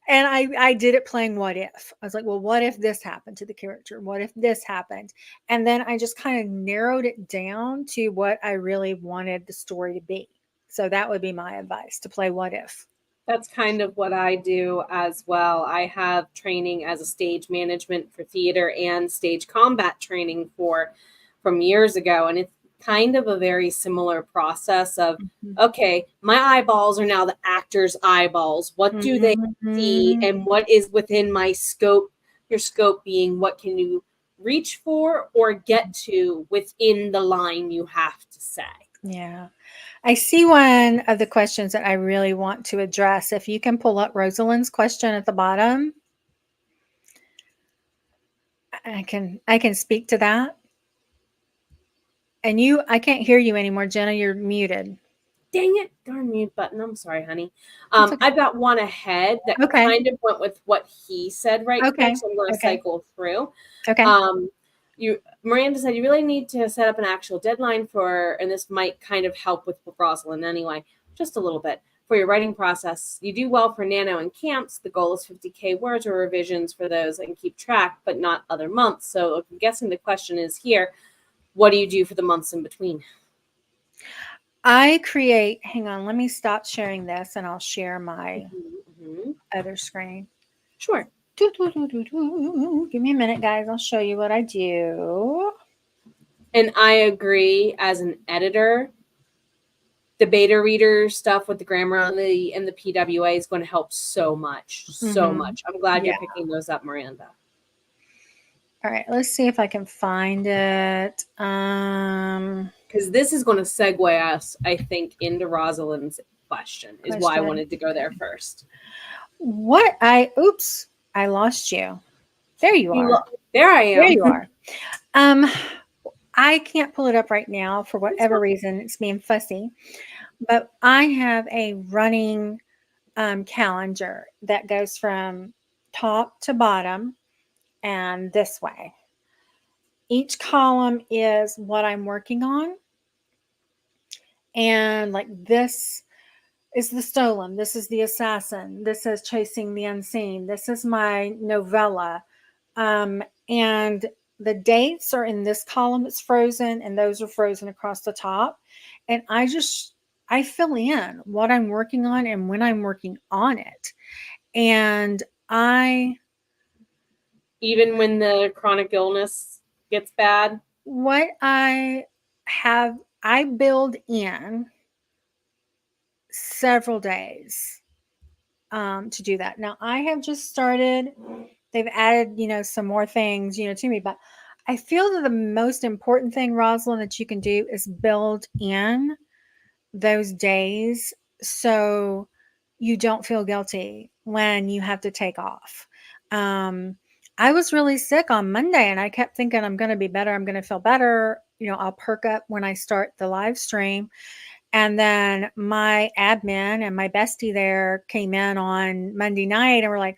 Speaker 2: And I did it playing what if. I was like, well, what if this happened to the character? What if this happened? And then I just kind of narrowed it down to what I really wanted the story to be. So that would be my advice, to play what if.
Speaker 1: That's kind of what I do as well. I have training as a stage management for theater and stage combat training from years ago. And it's kind of a very similar process of, okay, my eyeballs are now the actor's eyeballs. What do they see, and what is within my scope? Your scope being what can you reach for or get to within the line you have to say.
Speaker 2: Yeah. I see one of the questions that I really want to address. If you can pull up Rosalind's question at the bottom, I can speak to that. And I can't hear you anymore, Jenna. You're muted.
Speaker 1: Dang it, darn mute button. I'm sorry, honey.
Speaker 2: Okay.
Speaker 1: I've got one ahead that kind of went with what he said quick, so I'm going to cycle through.
Speaker 2: Okay.
Speaker 1: Miranda said you really need to set up an actual deadline and this might kind of help with Rosalind anyway, just a little bit. For your writing process, you do well for Nano and Camps. The goal is 50K words or revisions for those and keep track, but not other months. So I'm guessing the question is here, what do you do for the months in between?
Speaker 2: Hang on, let me stop sharing this and I'll share my other screen.
Speaker 1: Sure.
Speaker 2: Give me a minute, guys. I'll show you what I do.
Speaker 1: And I agree, as an editor, the beta reader stuff with the grammar and the PWA is going to help so much. So much. I'm glad you're picking those up, Miranda.
Speaker 2: All right, let's see if I can find it.
Speaker 1: Because this is going to segue us, I think, into Rosalind's question, is why I wanted to go there first.
Speaker 2: Oops, I lost you. There you are.
Speaker 1: There I am.
Speaker 2: There you are. I can't pull it up right now for whatever reason. It's being fussy. But I have a running calendar that goes from top to bottom and this way. Each column is what I'm working on. And like this is the stolen. This is the assassin. This is chasing the unseen. This is my novella. And the dates are in this column. It's frozen, and those are frozen across the top. And I fill in what I'm working on and when I'm working on it. And
Speaker 1: even when the chronic illness gets bad,
Speaker 2: what I build in several days to do that. Now I have just started. They've added, some more things, to me, but I feel that the most important thing, Rosalind, that you can do is build in those days so you don't feel guilty when you have to take off. I was really sick on Monday and I kept thinking I'm going to be better. I'm going to feel better. I'll perk up when I start the live stream. And then my admin and my bestie there came in on Monday night and were like,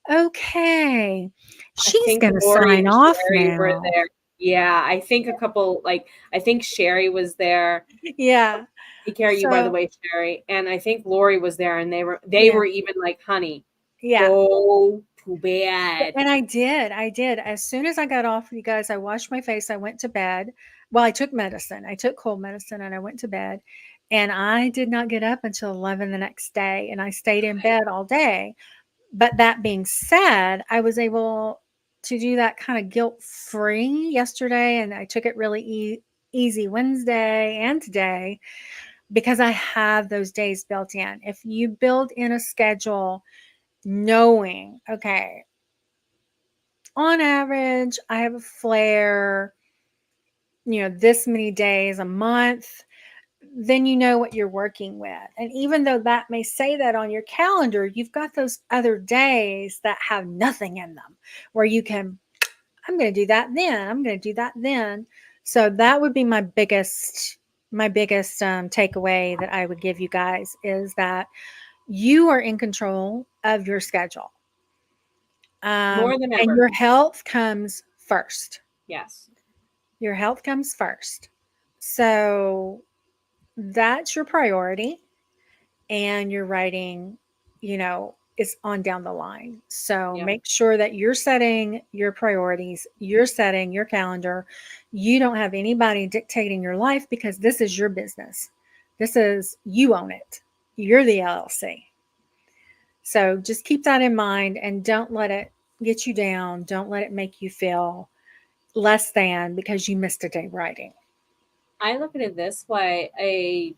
Speaker 2: okay, she's going to sign off now.
Speaker 1: Were there. Yeah, I think I think Sherry was there.
Speaker 2: Yeah.
Speaker 1: Take care of you, by the way, Sherry. And I think Lori was there, and they were even like, honey, go to bed.
Speaker 2: And I did. As soon as I got off, you guys, I washed my face. I went to bed. Well, I took medicine. I took cold medicine and I went to bed. And I did not get up until 11 the next day. And I stayed in bed all day. But that being said, I was able to do that kind of guilt-free yesterday. And I took it really easy Wednesday and today because I have those days built in. If you build in a schedule knowing, okay, on average, I have a flare, this many days a month, then you know what you're working with. And even though that may say that on your calendar, you've got those other days that have nothing in them where you can, I'm going to do that then. I'm going to do that then. So that would be my biggest takeaway that I would give you guys is that you are in control of your schedule.
Speaker 1: More than ever.
Speaker 2: And your health comes first.
Speaker 1: Yes.
Speaker 2: Your health comes first. So that's your priority. And your writing, is on down the line. So make sure that you're setting your priorities, you're setting your calendar. You don't have anybody dictating your life because this is your business. You own it. You're the LLC. So just keep that in mind and don't let it get you down. Don't let it make you feel less than because you missed a day writing.
Speaker 1: I look at it this way. A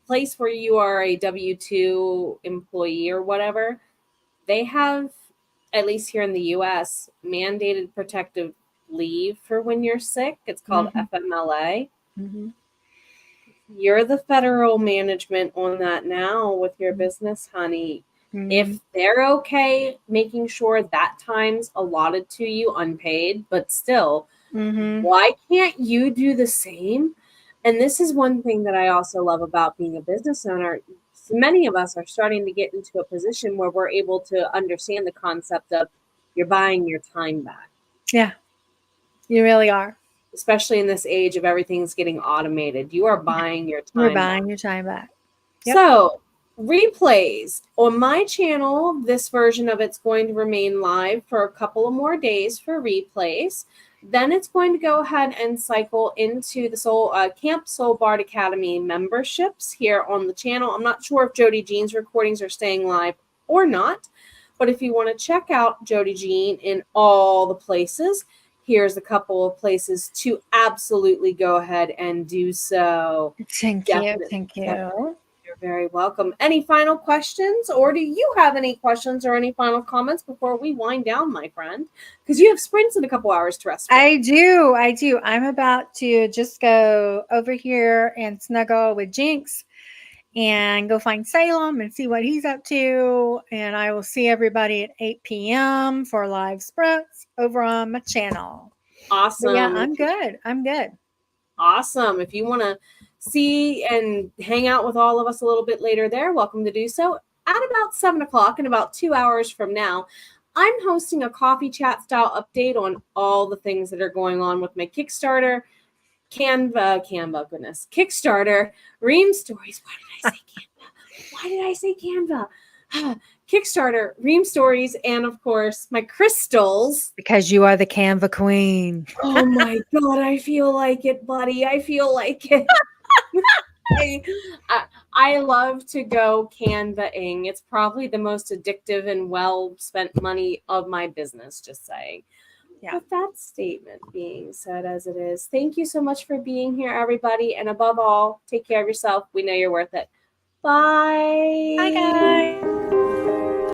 Speaker 1: place where you are a W-2 employee or whatever, they have, at least here in the U.S., mandated protective leave for when you're sick. It's called FMLA. Mm-hmm. You're the federal management on that now with your business, honey. Mm-hmm. If they're okay making sure that time's allotted to you unpaid, but still, why can't you do the same? And this is one thing that I also love about being a business owner. So many of us are starting to get into a position where we're able to understand the concept of you're buying your time back.
Speaker 2: Yeah, you really are.
Speaker 1: Especially in this age of everything's getting automated. You are buying your time back.
Speaker 2: You're buying your time back.
Speaker 1: Yep. So replays on my channel, this version of it's going to remain live for a couple of more days for replays. Then it's going to go ahead and cycle into the Camp Soul Bard Academy memberships here on the channel. I'm not sure if Jody Jean's recordings are staying live or not, But if you want to check out Jody Jean in all the places, here's a couple of places to absolutely go ahead and do so.
Speaker 2: Thank you. Thank you.
Speaker 1: You're very welcome. Any final questions, or do you have any questions or any final comments before we wind down, my friend? Because you have sprints in a couple hours to rest.
Speaker 2: I do. I'm about to just go over here and snuggle with Jinx and go find Salem and see what he's up to. And I will see everybody at 8 p.m. for live sprints over on my channel.
Speaker 1: Awesome.
Speaker 2: But yeah, I'm good. I'm good.
Speaker 1: Awesome. If you want to see and hang out with all of us a little bit later there, welcome to do so. At about 7 o'clock, in about 2 hours from now, I'm hosting a coffee chat style update on all the things that are going on with my Kickstarter, Kickstarter, Ream Stories. Why did I say Canva? Kickstarter, Ream Stories, and of course, my crystals.
Speaker 2: Because you are the Canva queen.
Speaker 1: Oh my God, I feel like it, buddy. I feel like it. I love to go Canva-ing. It's probably the most addictive and well-spent money of my business, just saying. Yeah. With that statement being said as it is, thank you so much for being here, everybody. And above all, take care of yourself. We know you're worth it. Bye.
Speaker 2: Bye, guys.